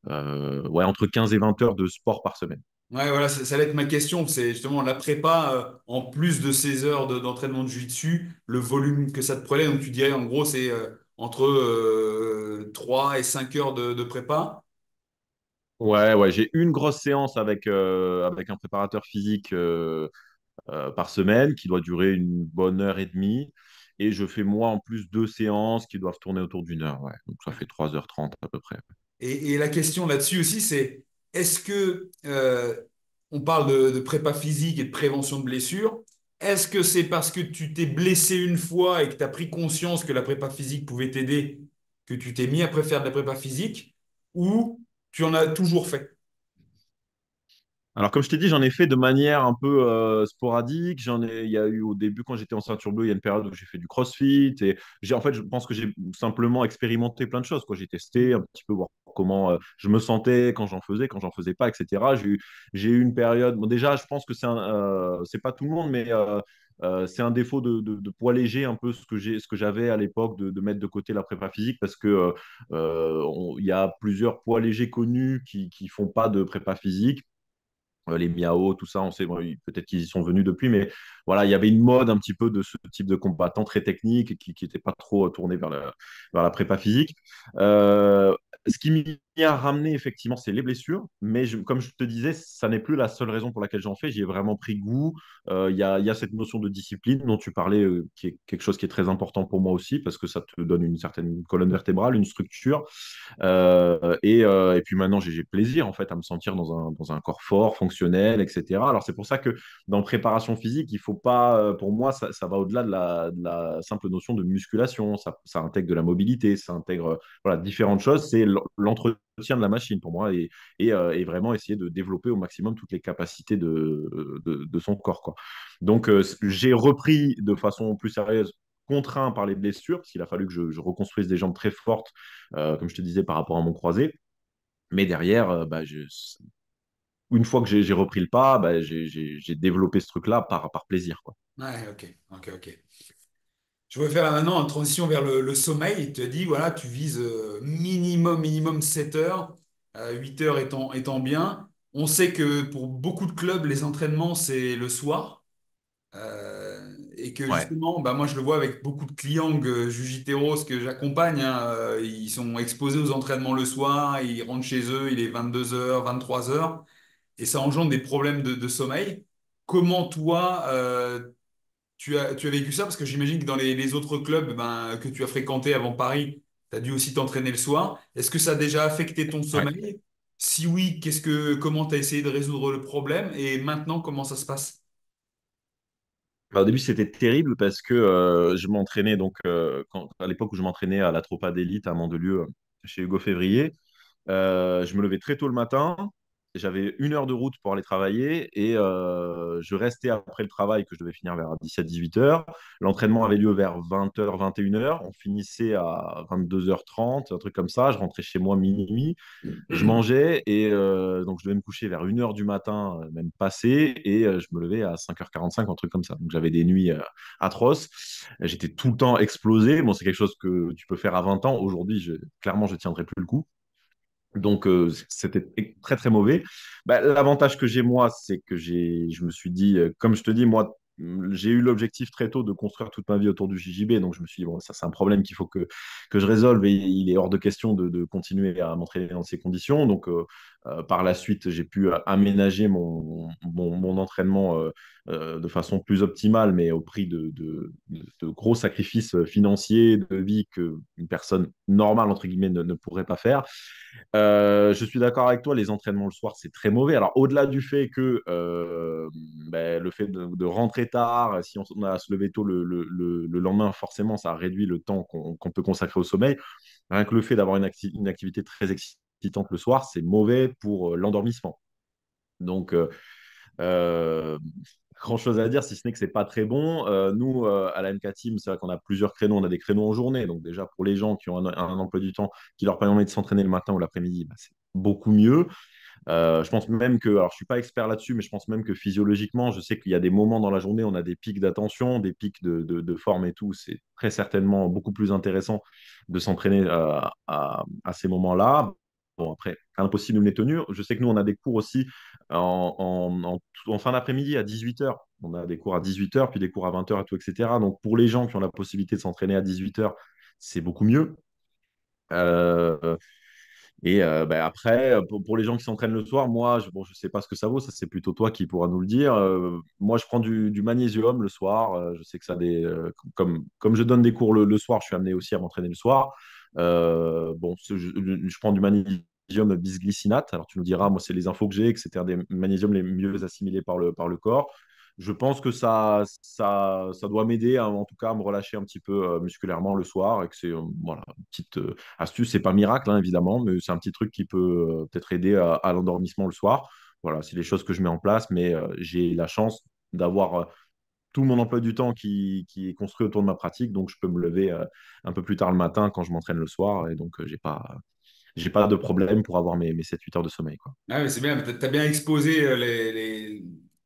ouais, entre 15 et 20 heures de sport par semaine. Ouais, voilà, ça va être ma question. C'est justement la prépa, en plus de ces heures d'entraînement de jiu-jitsu, le volume que ça te prenait. Donc, tu dirais, en gros, c'est entre 3 et 5 heures de prépa. Ouais, ouais, j'ai une grosse séance avec un préparateur physique par semaine qui doit durer une bonne heure et demie. Et je fais moi en plus 2 séances qui doivent tourner autour d'1 heure. Ouais. Donc ça fait 3h30 à peu près. Et la question là-dessus aussi, c'est est-ce que on parle de prépa physique et de prévention de blessures? Est-ce que c'est parce que tu t'es blessé une fois et que tu as pris conscience que la prépa physique pouvait t'aider que tu t'es mis à préférer de la prépa physique ou tu en as toujours fait? Alors, comme je t'ai dit, j'en ai fait de manière un peu sporadique. Il y a eu au début, quand j'étais en ceinture bleue, il y a une période où j'ai fait du CrossFit. Et en fait, je pense que j'ai simplement expérimenté plein de choses, quoi. J'ai testé un petit peu voir comment je me sentais quand j'en faisais pas, etc. J'ai eu une période. Bon, déjà, je pense que c'est pas tout le monde, mais c'est un défaut de poids léger, un peu ce que j'avais à l'époque de mettre de côté la prépa physique, parce que il y a plusieurs poids légers connus qui font pas de prépa physique, les Miao, tout ça, on sait, bon, peut-être qu'ils y sont venus depuis, mais voilà, il y avait une mode un petit peu de ce type de combattant très technique qui n'était pas trop tourné vers la prépa physique. Ce qui m'y a ramené, effectivement, c'est les blessures, mais comme je te disais, ça n'est plus la seule raison pour laquelle j'en fais. J'y ai vraiment pris goût. Il y a cette notion de discipline dont tu parlais, qui est quelque chose qui est très important pour moi aussi, parce que ça te donne une certaine colonne vertébrale, une structure. Et puis maintenant, j'ai plaisir en fait à me sentir dans un corps fort, fonctionnel, etc. Alors c'est pour ça que dans préparation physique, il faut pas, pour moi, ça va au-delà de la simple notion de musculation. Ça intègre de la mobilité, ça intègre voilà, différentes choses. C'est l'entretien de la machine pour moi et vraiment essayer de développer au maximum toutes les capacités de son corps, quoi. Donc j'ai repris de façon plus sérieuse, contraint par les blessures, parce qu'il a fallu que je reconstruise des jambes très fortes, comme je te disais, par rapport à mon croisé. Mais derrière, bah, une fois que j'ai repris le pas, bah, j'ai développé ce truc-là par plaisir, quoi. Ouais, ok, ok, ok. Je vais faire là maintenant en transition vers le sommeil. Il te dit, voilà, tu vises minimum 7 heures, 8 heures étant bien. On sait que pour beaucoup de clubs, les entraînements, c'est le soir. Et que Ouais. justement, bah, moi je le vois avec beaucoup de clients que Jiu-Jitsu que j'accompagne, hein, ils sont exposés aux entraînements le soir, ils rentrent chez eux, il est 22 heures 23 heures, et ça engendre des problèmes de sommeil. Comment toi, tu as vécu ça? Parce que j'imagine que dans les autres clubs ben, que tu as fréquentés avant Paris, tu as dû aussi t'entraîner le soir. Est-ce que ça a déjà affecté ton Ouais. sommeil? Si oui, comment tu as essayé de résoudre le problème? Et maintenant, comment ça se passe? Bah, au début, c'était terrible parce que je m'entraînais donc à l'époque où je m'entraînais à la Tropa d'élite à Mandelieu chez Hugo Février. Je me levais très tôt le matin. J'avais 1 heure de route pour aller travailler et je restais après le travail que je devais finir vers 17-18 heures. L'entraînement avait lieu vers 20 heures, 21 heures. On finissait à 22h30, un truc comme ça. Je rentrais chez moi minuit. Je mangeais et donc je devais me coucher vers 1 heure du matin, même passé, et je me levais à 5h45, un truc comme ça. Donc j'avais des nuits atroces. J'étais tout le temps explosé. Bon, c'est quelque chose que tu peux faire à 20 ans. Aujourd'hui, clairement, je ne tiendrai plus le coup. Donc, c'était très, très mauvais. Bah, l'avantage que j'ai, moi, c'est que je me suis dit, comme je te dis, moi, j'ai eu l'objectif très tôt de construire toute ma vie autour du JJB. Donc, je me suis dit, bon, ça, c'est un problème qu'il faut que je résolve et il est hors de question de continuer à m'entraîner dans ces conditions. Donc, par la suite, j'ai pu aménager mon entraînement de façon plus optimale, mais au prix de gros sacrifices financiers, de vie qu'une personne normale, entre guillemets, ne pourrait pas faire. Je suis d'accord avec toi, les entraînements le soir, c'est très mauvais. Alors, au-delà du fait que ben, le fait de rentrer tard, si on a à se lever tôt le lendemain, forcément, ça réduit le temps qu'on peut consacrer au sommeil. Rien que le fait d'avoir une activité très excitante le soir, c'est mauvais pour l'endormissement. Donc, euh, grand-chose à dire, si ce n'est que c'est pas très bon. Nous, à la MK Team, c'est vrai qu'on a plusieurs créneaux. On a des créneaux en journée. Donc déjà, pour les gens qui ont un emploi du temps qui leur permet de s'entraîner le matin ou l'après-midi, bah, c'est beaucoup mieux. Je pense même que, alors je suis pas expert là-dessus, mais je pense même que physiologiquement, je sais qu'il y a des moments dans la journée, on a des pics d'attention, des pics de forme et tout. C'est très certainement beaucoup plus intéressant de s'entraîner à ces moments-là. Bon, après, impossible de les tenir. Je sais que nous, on a des cours aussi en fin d'après-midi à 18 heures. On a des cours à 18 heures, puis des cours à 20 heures et tout, etc. Donc, pour les gens qui ont la possibilité de s'entraîner à 18 heures, c'est beaucoup mieux. Euh, ben après, pour les gens qui s'entraînent le soir, moi, bon, je sais pas ce que ça vaut, ça c'est plutôt toi qui pourras nous le dire. Moi, je prends du magnésium le soir. Je sais que ça a comme je donne des cours le soir, je suis amené aussi à m'entraîner le soir. Bon, je prends du magnésium bisglycinate. Alors tu nous diras, moi, c'est les infos que j'ai, que c'était un des magnésiums les mieux assimilés par le corps. Je pense que ça doit m'aider, en tout cas, à me relâcher un petit peu musculairement le soir et que c'est voilà, une petite astuce. C'est pas miracle, hein, évidemment, mais c'est un petit truc qui peut peut-être aider à l'endormissement le soir. Voilà, c'est les choses que je mets en place, mais j'ai la chance d'avoir tout mon emploi du temps qui est construit autour de ma pratique, donc je peux me lever un peu plus tard le matin quand je m'entraîne le soir, et donc j'ai pas de problème pour avoir mes 7-8 heures de sommeil, quoi. Ah, mais c'est bien, tu as bien exposé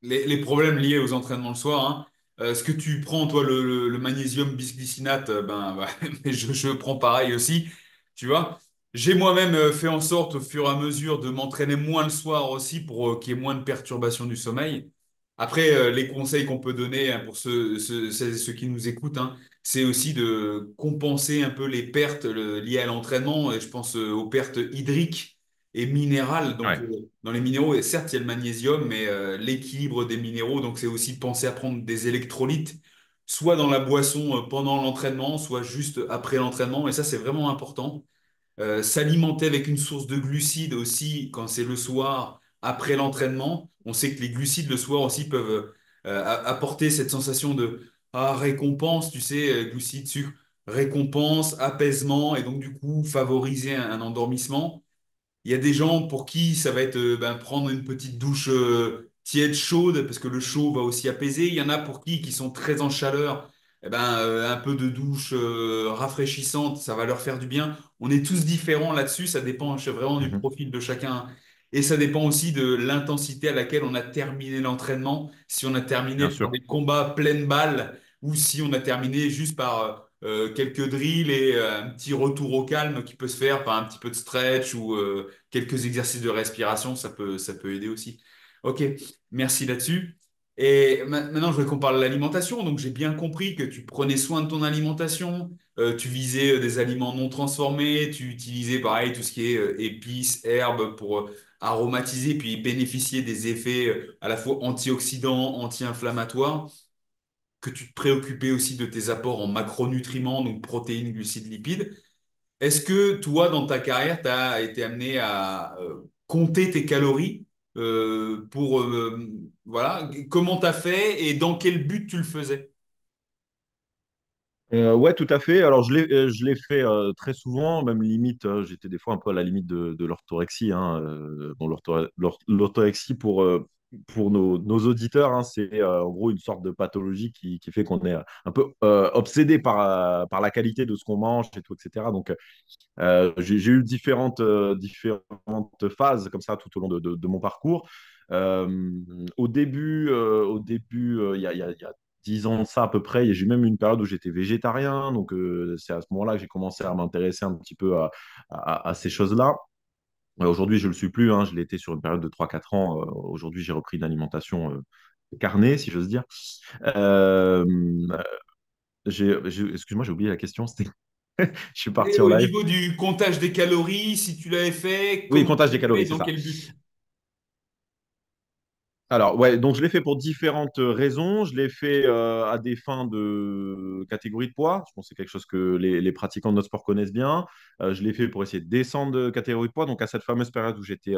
les problèmes liés aux entraînements le soir, hein. Ce que tu prends, toi, le magnésium bisglycinate, ben, mais je prends pareil aussi, tu vois. J'ai moi-même fait en sorte, au fur et à mesure, de m'entraîner moins le soir aussi pour qu'il y ait moins de perturbations du sommeil. Après, les conseils qu'on peut donner, hein, pour ceux qui nous écoutent, hein, c'est aussi de compenser un peu les pertes liées à l'entraînement. Et je pense aux pertes hydriques et minérales. Donc, Ouais. dans les minéraux, et certes, il y a le magnésium, mais l'équilibre des minéraux, donc c'est aussi penser à prendre des électrolytes, soit dans la boisson pendant l'entraînement, soit juste après l'entraînement. Et ça, c'est vraiment important. S'alimenter avec une source de glucides aussi quand c'est le soir après l'entraînement. On sait que les glucides le soir aussi peuvent apporter cette sensation de récompense, tu sais, glucides, sucre, récompense, apaisement, et donc du coup favoriser un endormissement. Il y a des gens pour qui ça va être ben, prendre une petite douche tiède, chaude, parce que le chaud va aussi apaiser. Il y en a pour qui sont très en chaleur, eh ben, un peu de douche rafraîchissante, ça va leur faire du bien. On est tous différents là-dessus, ça dépend vraiment du Mhm. profil de chacun. Et ça dépend aussi de l'intensité à laquelle on a terminé l'entraînement. Si on a terminé bien par sûr. des combats pleine balle ou si on a terminé juste par quelques drills et un petit retour au calme qui peut se faire par un petit peu de stretch ou quelques exercices de respiration, ça peut aider aussi. Ok, merci là-dessus. Et maintenant, je voudrais qu'on parle de l'alimentation. Donc, j'ai bien compris que tu prenais soin de ton alimentation, tu visais des aliments non transformés, tu utilisais pareil tout ce qui est épices, herbes pour aromatiser puis bénéficier des effets à la fois antioxydants, anti-inflammatoires, que tu te préoccupais aussi de tes apports en macronutriments, donc protéines, glucides, lipides. Est-ce que toi, dans ta carrière, tu as été amené à compter tes calories pour voilà, comment tu as fait et dans quel but tu le faisais? Ouais, tout à fait. Alors, je l'ai fait très souvent, même limite, j'étais des fois un peu à la limite de l'orthorexie. Hein. Bon, l'orthorexie, pour nos auditeurs, hein, c'est en gros une sorte de pathologie qui fait qu'on est un peu obsédé par la qualité de ce qu'on mange et tout, etc. Donc, j'ai eu différentes phases comme ça tout au long de mon parcours. Euh, au début, il y a 10 ans de ça à peu près, j'ai eu même une période où j'étais végétarien. Donc, c'est à ce moment-là que j'ai commencé à m'intéresser un petit peu à ces choses-là. Aujourd'hui, je ne le suis plus. Hein, je l'ai été sur une période de 3 4 ans. Aujourd'hui, j'ai repris une alimentation carnée, si j'ose dire. Euh, excuse-moi, j'ai oublié la question. Je suis Et parti en au live. niveau du comptage des calories, si tu l'avais fait, Oui, comment comptage tu des l'as fait et calories, c'est dans ça. quel but? Alors, ouais, donc je l'ai fait pour différentes raisons. Je l'ai fait à des fins de catégorie de poids. Je pense que c'est quelque chose que les pratiquants de notre sport connaissent bien. Je l'ai fait pour essayer de descendre de catégorie de poids. Donc, à cette fameuse période où j'étais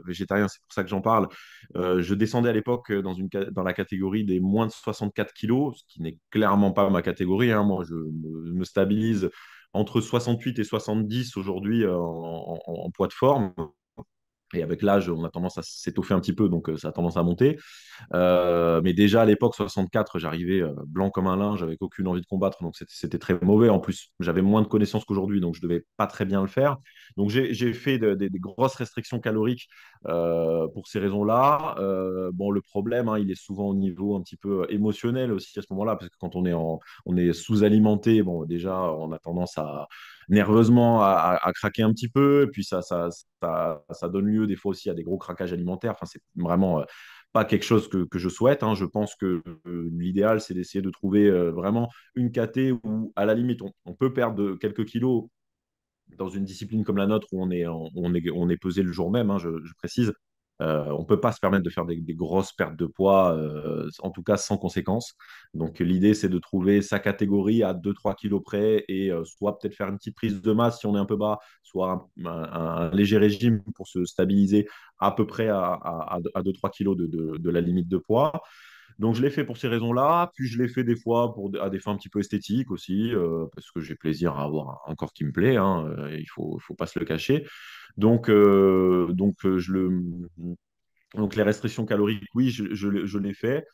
végétarien, c'est pour ça que j'en parle. Je descendais à l'époque dans la catégorie des moins de 64 kilos, ce qui n'est clairement pas ma catégorie. Hein. Moi, me stabilise entre 68 et 70 aujourd'hui en poids de forme. Et avec l'âge, on a tendance à s'étoffer un petit peu, donc ça a tendance à monter. Mais déjà à l'époque, 64, j'arrivais blanc comme un linge, avec aucune envie de combattre, donc c'était très mauvais. En plus, j'avais moins de connaissances qu'aujourd'hui, donc je devais pas très bien le faire. Donc j'ai fait des grosses restrictions caloriques pour ces raisons-là. Bon, le problème, hein, il est souvent au niveau un petit peu émotionnel aussi à ce moment-là, parce que quand on est sous-alimenté, bon, déjà, on a tendance à nerveusement à craquer un petit peu, et puis ça donne lieu des fois aussi à des gros craquages alimentaires. Enfin, c'est vraiment pas quelque chose que je souhaite. Hein. Je pense que l'idéal, c'est d'essayer de trouver vraiment une caté où, à la limite, on peut perdre quelques kilos dans une discipline comme la nôtre où on est pesé le jour même, hein, je précise. On ne peut pas se permettre de faire des grosses pertes de poids, en tout cas sans conséquence. Donc l'idée, c'est de trouver sa catégorie à 2 3 kilos près et soit peut-être faire une petite prise de masse si on est un peu bas, soit un léger régime pour se stabiliser à peu près à 2 3 kilos de la limite de poids. Donc, je l'ai fait pour ces raisons-là. Puis, je l'ai fait des fois à des fins un petit peu esthétiques aussi, parce que j'ai plaisir à avoir un corps qui me plaît. Hein, faut pas se le cacher. Donc, donc, les restrictions caloriques, oui, je l'ai fait.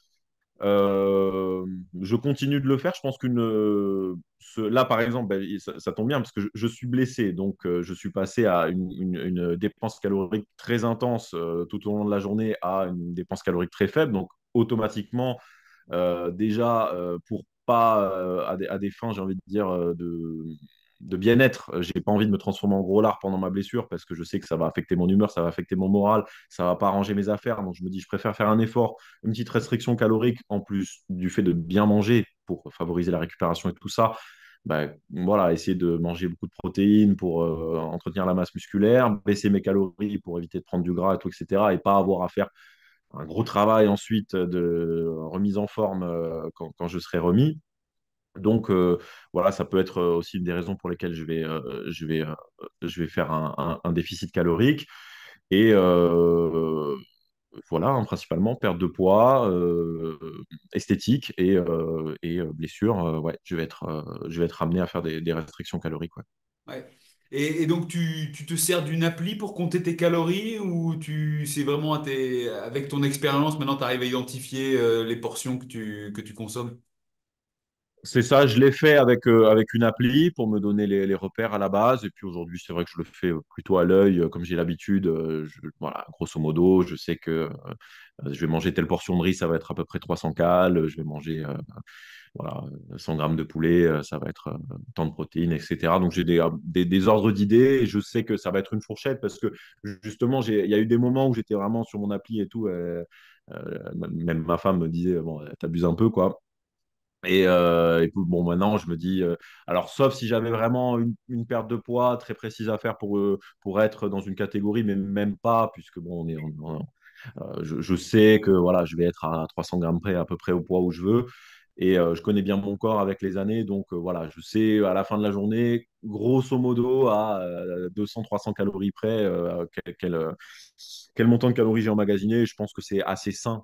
Euh, je continue de le faire. Je pense là, par exemple, ben, ça tombe bien parce que je suis blessé. Donc, je suis passé à une dépense calorique très intense tout au long de la journée à une dépense calorique très faible. Donc, automatiquement, déjà, pour pas, à des fins, j'ai envie de dire, de bien-être, j'ai pas envie de me transformer en gros lard pendant ma blessure parce que je sais que ça va affecter mon humeur, ça va affecter mon moral, ça va pas arranger mes affaires. Donc, je me dis, je préfère faire un effort, une petite restriction calorique en plus du fait de bien manger pour favoriser la récupération et tout ça. Bah, voilà, essayer de manger beaucoup de protéines pour entretenir la masse musculaire, baisser mes calories pour éviter de prendre du gras et tout, etc. Et pas avoir à faire un gros travail ensuite de remise en forme quand je serai remis. Donc voilà, ça peut être aussi une des raisons pour lesquelles je vais faire un déficit calorique. Et voilà, hein, principalement perte de poids, esthétique et blessure. Ouais, je vais être amené à faire des restrictions caloriques. Ouais. Ouais. Et donc, tu te sers d'une appli pour compter tes calories ou c'est vraiment avec ton expérience, maintenant, tu arrives à identifier les portions que tu consommes? C'est ça, je l'ai fait avec une appli pour me donner les repères à la base. Et puis aujourd'hui, c'est vrai que je le fais plutôt à l'œil, comme j'ai l'habitude. Voilà, grosso modo, je sais que je vais manger telle portion de riz, ça va être à peu près 300 cales. Je vais manger voilà, 100 grammes de poulet, ça va être tant de protéines, etc. Donc j'ai des ordres d'idées et je sais que ça va être une fourchette parce que justement, il y a eu des moments où j'étais vraiment sur mon appli et tout. Même ma femme me disait, bon, t'abuses un peu, quoi. Et puis, bon, maintenant, je me dis, alors, sauf si j'avais vraiment une perte de poids très précise à faire pour être dans une catégorie, mais même pas, puisque bon, je sais que voilà, je vais être à 300 grammes près, à peu près au poids où je veux. Et je connais bien mon corps avec les années. Donc voilà, je sais à la fin de la journée, grosso modo, à 200-300 calories près, quel montant de calories j'ai emmagasiné. Je pense que c'est assez sain.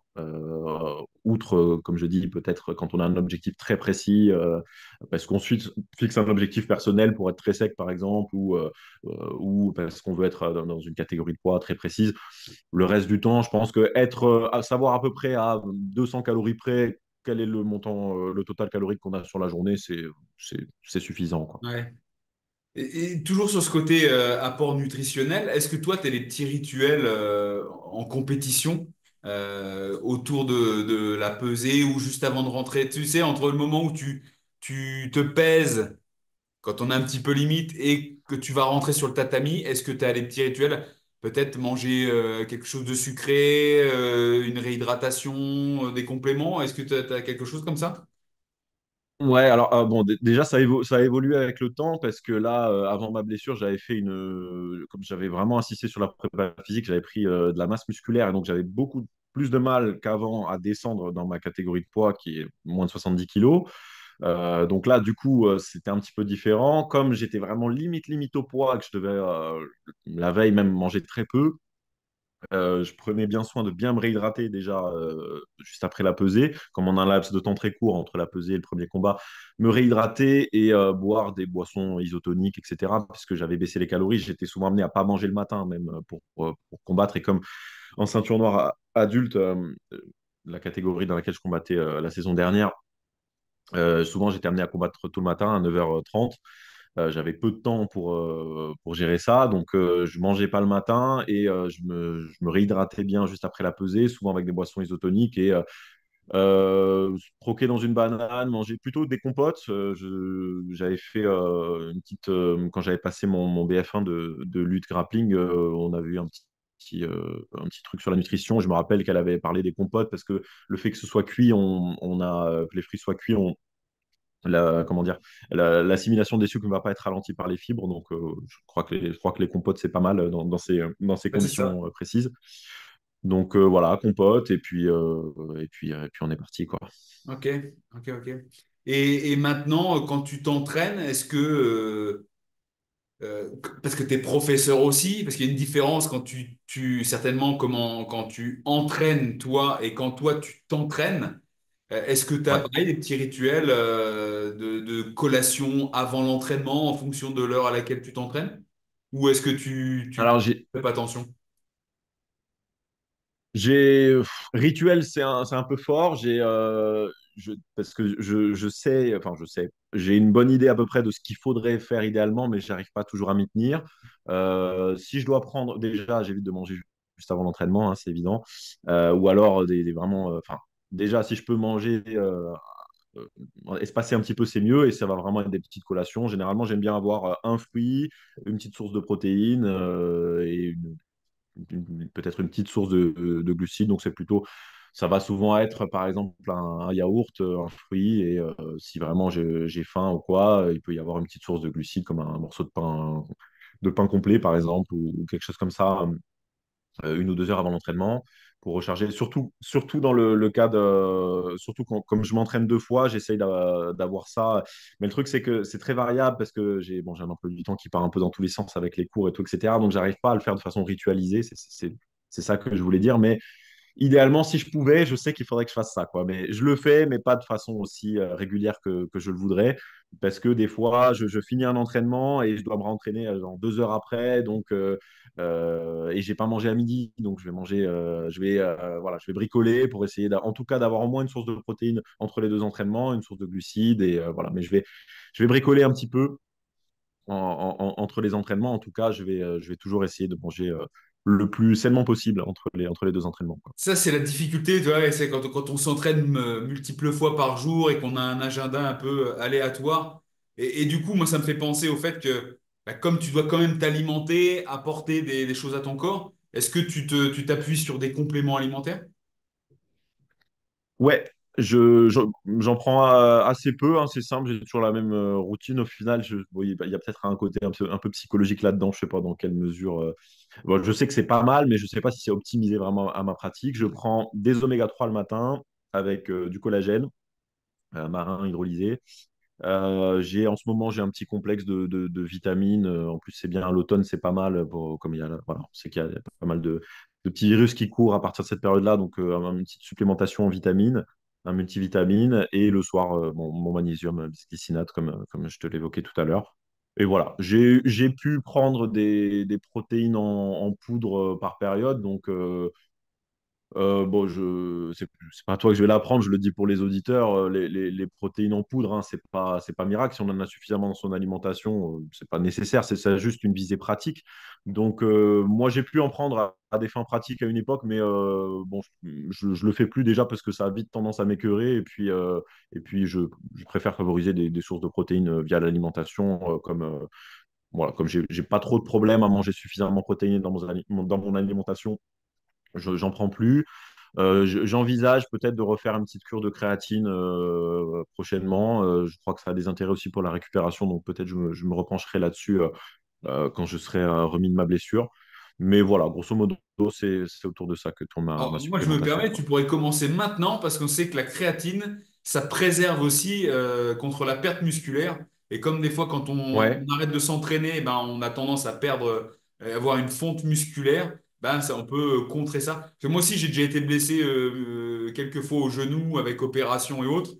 Outre, comme je dis, peut-être quand on a un objectif très précis, parce qu'on fixe un objectif personnel pour être très sec, par exemple, ou parce qu'on veut être dans une catégorie de poids très précise. Le reste du temps, je pense que à savoir à peu près à 200 calories près quel est le montant, le total calorique qu'on a sur la journée, c'est suffisant, quoi. Ouais. Et toujours sur ce côté apport nutritionnel, est-ce que toi, tu as des petits rituels en compétition autour de la pesée ou juste avant de rentrer? Tu sais, entre le moment où tu te pèses, quand on a un petit peu limite, et que tu vas rentrer sur le tatami, est-ce que tu as des petits rituels? Peut-être manger quelque chose de sucré, une réhydratation, des compléments. Est-ce que tu as quelque chose comme ça? Ouais, alors bon, déjà ça a évolué avec le temps parce que là, avant ma blessure, j'avais fait comme j'avais vraiment insisté sur la prépa physique, j'avais pris de la masse musculaire et donc j'avais beaucoup plus de mal qu'avant à descendre dans ma catégorie de poids qui est moins de 70 kilos. Donc là, du coup, c'était un petit peu différent. Comme j'étais vraiment limite au poids, que je devais la veille même manger très peu, je prenais bien soin de bien me réhydrater déjà juste après la pesée, comme on a un laps de temps très court entre la pesée et le premier combat, me réhydrater et boire des boissons isotoniques, etc. Puisque j'avais baissé les calories, j'étais souvent amené à pas manger le matin même pour combattre. Et comme en ceinture noire adulte, la catégorie dans laquelle je combattais la saison dernière, souvent j'étais amené à combattre tout le matin à 9h30. J'avais peu de temps pour gérer ça, donc je mangeais pas le matin et je me réhydratais bien juste après la pesée, souvent avec des boissons isotoniques et croquer dans une banane, manger plutôt des compotes. J'avais fait quand j'avais passé mon BF1 de lutte grappling, on avait eu un petit truc sur la nutrition. Je me rappelle qu'elle avait parlé des compotes parce que le fait que ce soit cuit, que les fruits soient cuits, comment dire, l'assimilation des sucres ne va pas être ralentie par les fibres. Donc, je crois que les compotes, c'est pas mal dans ces Ouais, c'est ça. conditions précises. Donc, voilà, compote, et puis on est parti, quoi. Ok, ok. Et maintenant, quand tu t'entraînes, est-ce que, parce que tu es professeur aussi, parce qu'il y a une différence quand certainement, quand tu entraînes toi et quand toi tu t'entraînes, est-ce que tu as Ouais. pareil des petits rituels de collation avant l'entraînement en fonction de l'heure à laquelle tu t'entraînes? Ou est-ce que tu Alors, fais pas attention? rituel, c'est un peu fort. Parce que je sais, enfin, je sais, j'ai une bonne idée à peu près de ce qu'il faudrait faire idéalement, mais j'arrive pas toujours à m'y tenir. Si je dois prendre, déjà, j'évite de manger juste avant l'entraînement, hein, c'est évident. Ou alors, vraiment, enfin, déjà, si je peux manger espacer un petit peu, c'est mieux, et ça va vraiment être des petites collations. Généralement, j'aime bien avoir un fruit, une petite source de protéines et peut-être une petite source de glucides. Donc, ça va souvent être, par exemple, un yaourt, un fruit. Et si vraiment j'ai faim ou quoi, il peut y avoir une petite source de glucides comme un morceau de pain complet, par exemple, ou quelque chose comme ça, 1 ou 2 heures avant l'entraînement pour recharger. Surtout dans le cas surtout comme je m'entraîne 2 fois, j'essaye d'avoir ça. Mais le truc, c'est que c'est très variable parce que j'ai un emploi du temps qui part un peu dans tous les sens avec les cours et tout, etc. Donc, j'arrive pas à le faire de façon ritualisée. C'est ça que je voulais dire. Mais idéalement, si je pouvais, je sais qu'il faudrait que je fasse ça, quoi. Mais je le fais, mais pas de façon aussi régulière que je le voudrais. Parce que des fois, je finis un entraînement et je dois me rentraîner genre 2 heures après. Et j'ai pas mangé à midi. Donc, je vais manger, voilà, je vais bricoler pour essayer, en tout cas, d'avoir au moins une source de protéines entre les deux entraînements, une source de glucides. Voilà. Mais je vais bricoler un petit peu entre les entraînements. En tout cas, je vais toujours essayer de manger le plus sainement possible entre les deux entraînements, quoi. Ça, c'est la difficulté, tu vois, et c'est quand on s'entraîne multiples fois par jour et qu'on a un agenda un peu aléatoire. Et du coup, moi, ça me fait penser au fait que, bah, comme tu dois quand même t'alimenter, apporter des choses à ton corps, est-ce que tu t'appuies sur des compléments alimentaires? Ouais, j'en prends assez peu, hein, c'est simple, j'ai toujours la même routine. Au final, bon, il y a peut-être un côté un peu psychologique là-dedans, je sais pas dans quelle mesure. Bon, je sais que c'est pas mal, mais je sais pas si c'est optimisé vraiment à ma pratique. Je prends des oméga 3 le matin avec du collagène marin hydrolysé. En ce moment, j'ai un petit complexe de vitamines. En plus, c'est bien à l'automne, c'est pas mal. Comme voilà, on sait qu'il y a pas mal de petits virus qui courent à partir de cette période-là. Donc, une petite supplémentation en vitamines, un multivitamine. Et le soir, mon magnésium bisglycinate, comme je te l'évoquais tout à l'heure. Et voilà, j'ai pu prendre des protéines en poudre par période. Donc, bon, c'est pas à toi que je vais l'apprendre, je le dis pour les auditeurs. Les protéines en poudre, hein, c'est pas miracle. Si on en a suffisamment dans son alimentation, c'est pas nécessaire, c'est ça juste une visée pratique. Donc, moi, j'ai pu en prendre à des fins pratiques à une époque, mais bon, je le fais plus déjà parce que ça a vite tendance à m'écœurer. Et puis je préfère favoriser des sources de protéines via l'alimentation, voilà, comme j'ai pas trop de problèmes à manger suffisamment protéiné dans mon alimentation, j'en prends plus. J'envisage peut-être de refaire une petite cure de créatine prochainement. Je crois que ça a des intérêts aussi pour la récupération, donc peut-être je me repencherai là-dessus quand je serai remis de ma blessure. Mais voilà, grosso modo, c'est autour de ça que tourne ma Alors, moi, je me supplémentation, permets, quoi. tu pourrais commencer maintenant parce qu'on sait que la créatine, ça préserve aussi contre la perte musculaire. Et comme des fois, quand on Ouais, arrête de s'entraîner, ben, on a tendance à perdre, avoir une fonte musculaire, ben, ça, on peut contrer ça. Parce que moi aussi, j'ai déjà été blessé quelques fois au genou avec opération et autres.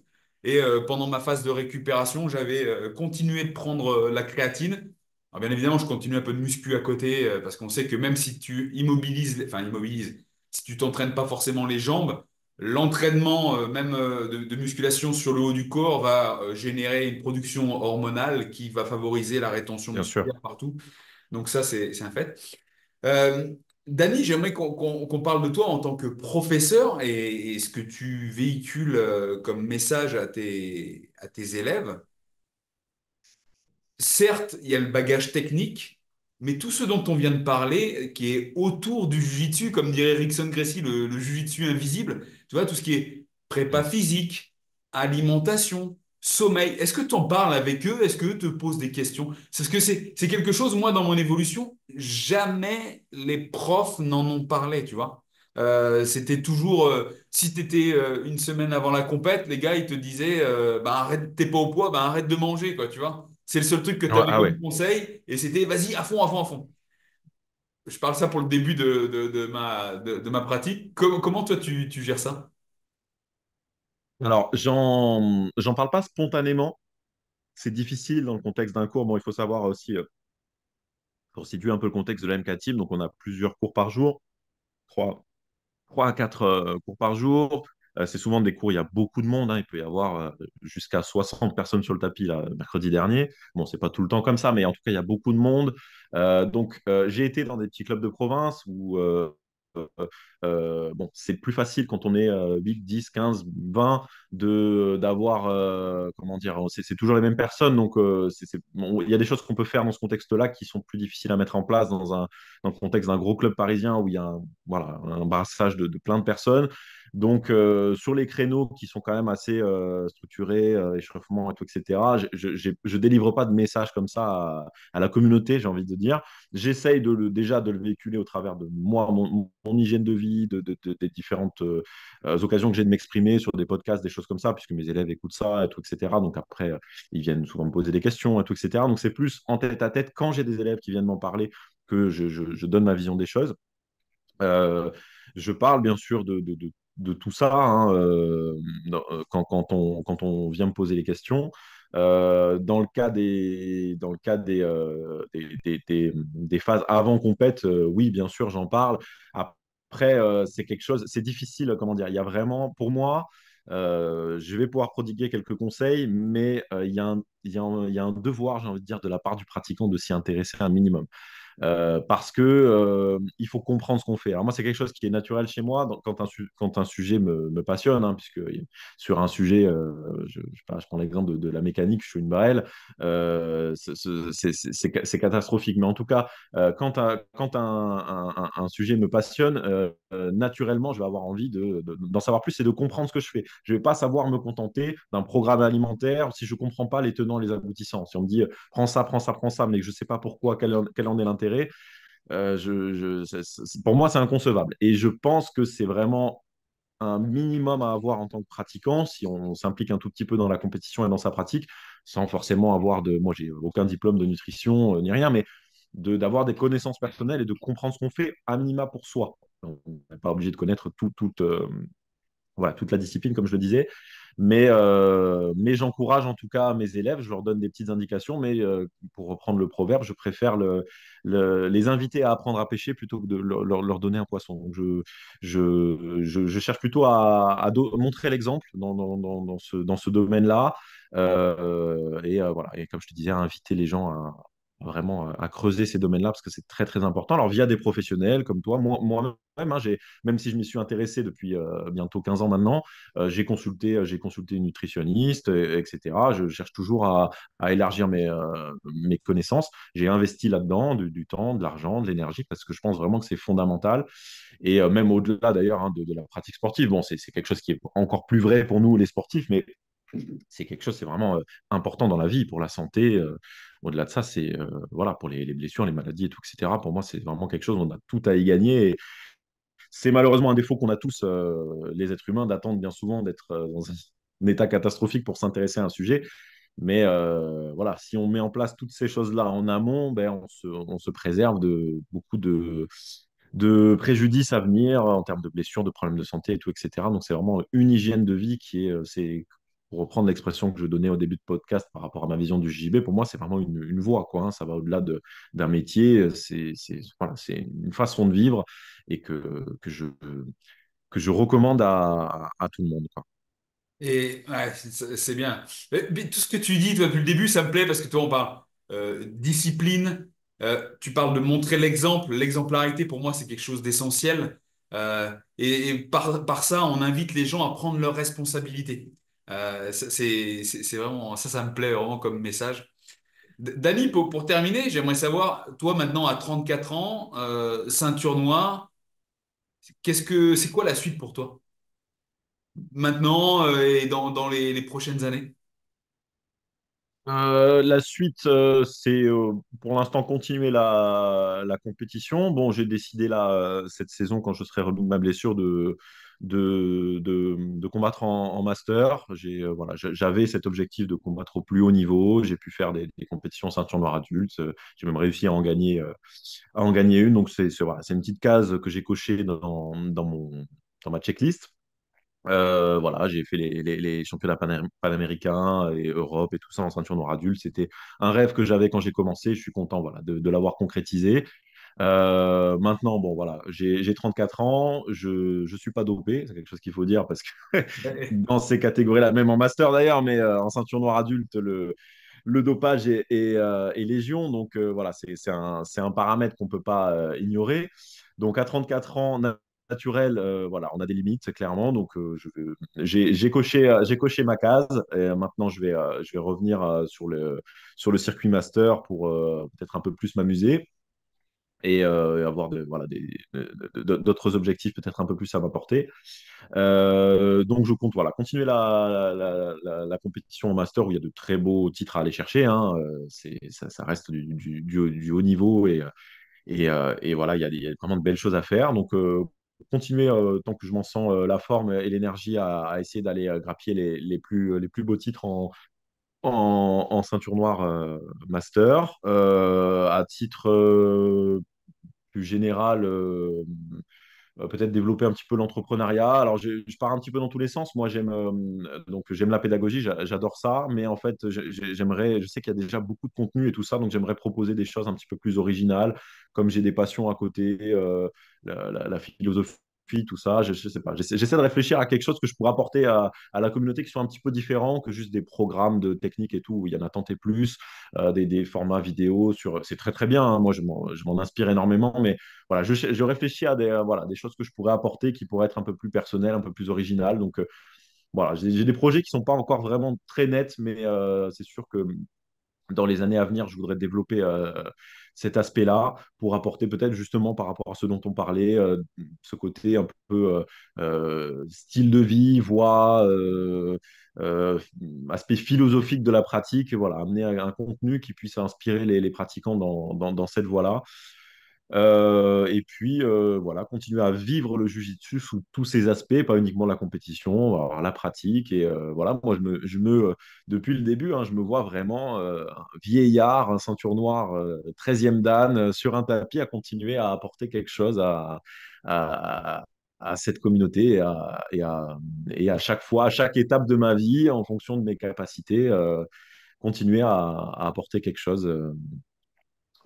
Et pendant ma phase de récupération, j'avais continué de prendre la créatine. Alors, bien évidemment, je continue un peu de muscu à côté parce qu'on sait que même si tu immobilises, enfin immobilises, si tu t'entraînes pas forcément les jambes, l'entraînement même de musculation sur le haut du corps va générer une production hormonale qui va favoriser la rétention bien sûr. musculaire partout. Donc ça, c'est un fait. Euh, Dany, j'aimerais qu'on parle de toi en tant que professeur et ce que tu véhicules comme message à tes élèves. Certes, il y a le bagage technique, mais tout ce dont on vient de parler, qui est autour du jiu-jitsu, comme dirait Rickson Gracie, le jiu-jitsu invisible, tu vois, tout ce qui est prépa Mm. physique, alimentation, sommeil, est-ce que tu en parles avec eux? Est-ce qu'eux te posent des questions? C'est ce que c'est quelque chose, moi, dans mon évolution, jamais les profs n'en ont parlé, tu vois. C'était toujours, si tu étais une semaine avant la compète, les gars, ils te disaient, bah, arrête, t'es pas au poids, bah, arrête de manger, quoi, tu vois. C'est le seul truc que tu avais Ah ouais. comme conseil et c'était vas-y, à fond, à fond, à fond. Je parle ça pour le début de ma pratique. Comment toi tu gères ça? Alors, j'en parle pas spontanément. C'est difficile dans le contexte d'un cours. Bon, il faut savoir aussi, pour situer un peu le contexte de la MK Team, donc on a plusieurs cours par jour, trois, 3 à 4 cours par jour. C'est souvent des cours, il y a beaucoup de monde, hein. Il peut y avoir jusqu'à 60 personnes sur le tapis là, mercredi dernier. Bon, c'est pas tout le temps comme ça, mais en tout cas, il y a beaucoup de monde. Donc, j'ai été dans des petits clubs de province où euh, bon, c'est plus facile quand on est 8, 10, 15, 20 d'avoir, comment dire, c'est toujours les mêmes personnes. Donc, bon, il y a des choses qu'on peut faire dans ce contexte-là qui sont plus difficiles à mettre en place dans le contexte d'un gros club parisien où il y a voilà, un brassage de plein de personnes. Donc, sur les créneaux qui sont quand même assez structurés, échauffement et tout, etc., je délivre pas de messages comme ça à la communauté, j'ai envie de dire. J'essaye déjà de le véhiculer au travers de moi, mon hygiène de vie, des différentes occasions que j'ai de m'exprimer sur des podcasts, des choses comme ça, puisque mes élèves écoutent ça et tout, etc. Donc après, ils viennent souvent me poser des questions et tout, etc. Donc c'est plus en tête à tête quand j'ai des élèves qui viennent m'en parler que je donne ma vision des choses. Euh, Je parle bien sûr de tout ça hein, quand on vient me poser les questions. Dans le cas des phases avant compète, oui, bien sûr, j'en parle. Après, c'est quelque chose, c'est difficile, comment dire, il y a vraiment, pour moi, je vais pouvoir prodiguer quelques conseils, mais il y a un devoir, j'ai envie de dire, de la part du pratiquant de s'y intéresser un minimum. Parce que il faut comprendre ce qu'on fait. Alors moi, c'est quelque chose qui est naturel chez moi quand un sujet me passionne, hein, puisque sur un sujet, je sais pas, je prends l'exemple de la mécanique, je suis une barrelle, c'est catastrophique. Mais en tout cas, quand un sujet me passionne, naturellement, je vais avoir envie d'en savoir plus et de comprendre ce que je fais. Je ne vais pas savoir me contenter d'un programme alimentaire si je ne comprends pas les tenants, les aboutissants. Si on me dit prends ça, prends ça, prends ça, mais que je ne sais pas pourquoi, quel en est l'intérêt, pour moi, c'est inconcevable. Et je pense que c'est vraiment un minimum à avoir en tant que pratiquant si on s'implique un tout petit peu dans la compétition et dans sa pratique, sans forcément avoir de. Moi, j'ai aucun diplôme de nutrition ni rien, mais d'avoir des connaissances personnelles et de comprendre ce qu'on fait à minima pour soi. On n'est pas obligé de connaître voilà, toute la discipline, comme je le disais. Mais j'encourage en tout cas mes élèves, je leur donne des petites indications, mais pour reprendre le proverbe, je préfère les inviter à apprendre à pêcher plutôt que de leur donner un poisson. Donc je cherche plutôt montrer l'exemple dans ce domaine-là. Voilà. Et comme je te disais, à inviter les gens vraiment à creuser ces domaines-là parce que c'est très très important. Alors via des professionnels comme toi, moi-même, hein, même si je m'y suis intéressé depuis bientôt 15 ans maintenant, j'ai consulté une nutritionniste, etc. Je cherche toujours à élargir mes connaissances. J'ai investi là-dedans du temps, de l'argent, de l'énergie, parce que je pense vraiment que c'est fondamental. Et même au-delà d'ailleurs hein, de la pratique sportive, bon, c'est quelque chose qui est encore plus vrai pour nous les sportifs, mais c'est quelque chose, c'est vraiment important dans la vie, pour la santé. Au-delà de ça, c'est voilà, pour les blessures, les maladies et tout, etc. Pour moi, c'est vraiment quelque chose, on a tout à y gagner. Et c'est malheureusement un défaut qu'on a tous, les êtres humains, d'attendre bien souvent d'être dans un état catastrophique pour s'intéresser à un sujet. Mais voilà, si on met en place toutes ces choses-là en amont, ben, on se préserve de beaucoup de préjudices à venir en termes de blessures, de problèmes de santé et tout, etc. Donc, c'est vraiment une hygiène de vie qui est, pour reprendre l'expression que je donnais au début de podcast par rapport à ma vision du JB, pour moi, c'est vraiment une voie, quoi, hein. Ça va au-delà d'un métier. Voilà, c'est une façon de vivre et que je recommande à tout le monde, quoi. Et ouais, c'est bien. Mais tout ce que tu dis, toi, depuis le début, ça me plaît parce que toi, on parle discipline, tu parles de montrer l'exemple. L'exemplarité, pour moi, c'est quelque chose d'essentiel. Et par ça, on invite les gens à prendre leurs responsabilités. C'est vraiment, ça me plaît vraiment comme message. Dany, pour terminer, j'aimerais savoir, toi, maintenant, à 34 ans, ceinture noire, c'est quoi la suite pour toi? Maintenant et dans les prochaines années? La suite, c'est pour l'instant continuer la compétition. Bon, j'ai décidé là, cette saison, quand je serai remis de ma blessure, de combattre en master. Voilà, j'avais cet objectif de combattre au plus haut niveau. J'ai pu faire des compétitions ceinture noire adulte. J'ai même réussi à en gagner une. Donc, voilà, c'est une petite case que j'ai cochée dans ma checklist. Voilà, j'ai fait les championnats panaméricains et Europe et tout ça en ceinture noire adulte. C'était un rêve que j'avais quand j'ai commencé. Je suis content voilà, de l'avoir concrétisé. Maintenant, bon, voilà, j'ai 34 ans. Je ne suis pas dopé. C'est quelque chose qu'il faut dire parce que dans ces catégories-là, même en master d'ailleurs, mais en ceinture noire adulte, le dopage est légion. Donc voilà, c'est un paramètre qu'on ne peut pas ignorer. Donc à 34 ans, naturel, voilà, on a des limites, clairement. Donc j'ai coché ma case. Et maintenant, je vais revenir sur le circuit master pour peut-être un peu plus m'amuser et avoir voilà, d'autres objectifs peut-être un peu plus à m'apporter. Donc, je compte voilà, continuer la compétition en master où il y a de très beaux titres à aller chercher, hein. Ça reste du haut niveau et voilà, il y a vraiment de belles choses à faire. Donc, continuer tant que je m'en sens la forme et l'énergie à essayer d'aller grappiller les plus beaux titres en ceinture noire master. À titre plus général, peut-être développer un petit peu l'entrepreneuriat. Alors, je pars un petit peu dans tous les sens. Moi, j'aime la pédagogie, j'adore ça, mais en fait, j'aimerais, je sais qu'il y a déjà beaucoup de contenu et tout ça, donc j'aimerais proposer des choses un petit peu plus originales, comme j'ai des passions à côté, la philosophie. Tout ça, je sais pas. J'essaie de réfléchir à quelque chose que je pourrais apporter à la communauté qui soit un petit peu différent que juste des programmes de technique et tout, où il y en a tant et plus, des formats vidéo c'est très très bien, hein. Moi, je m'en inspire énormément, mais voilà, je réfléchis à voilà, des choses que je pourrais apporter qui pourraient être un peu plus personnelles, un peu plus originales. Donc, voilà, j'ai des projets qui ne sont pas encore vraiment très nets, mais c'est sûr que dans les années à venir, je voudrais développer cet aspect-là pour apporter peut-être justement par rapport à ce dont on parlait, ce côté un peu style de vie, voix, euh, aspect philosophique de la pratique, voilà, amener un contenu qui puisse inspirer les pratiquants dans cette voie-là. Et puis, voilà, continuer à vivre le jujitsu sous tous ses aspects, pas uniquement la compétition, alors la pratique. Et voilà, moi, depuis le début, hein, je me vois vraiment un vieillard, un ceinture noire, 13e dan, sur un tapis, à continuer à apporter quelque chose à, à cette communauté et à chaque fois, à chaque étape de ma vie, en fonction de mes capacités, continuer à apporter quelque chose.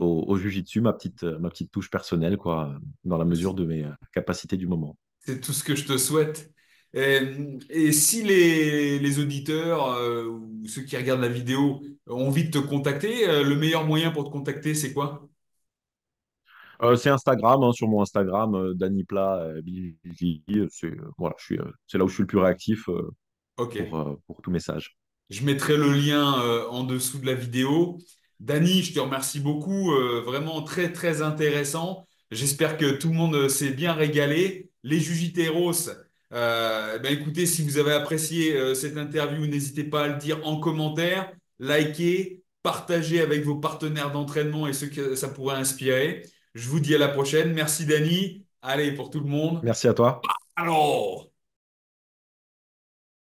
Au Jiu-Jitsu, ma petite touche personnelle, quoi, dans la mesure de mes capacités du moment. C'est tout ce que je te souhaite. Et si les auditeurs ou ceux qui regardent la vidéo ont envie de te contacter, le meilleur moyen pour te contacter, c'est quoi? C'est Instagram, hein, sur mon Instagram, Danipla, Billy, voilà, c'est là où je suis le plus réactif Ok. pour tout message. Je mettrai le lien en dessous de la vidéo. Dany, je te remercie beaucoup. Vraiment très, très intéressant. J'espère que tout le monde s'est bien régalé. Les Jujiteros, ben écoutez, si vous avez apprécié cette interview, n'hésitez pas à le dire en commentaire, likez, partagez avec vos partenaires d'entraînement et ceux que ça pourrait inspirer. Je vous dis à la prochaine. Merci Dany. Allez, pour tout le monde. Merci à toi. Alors.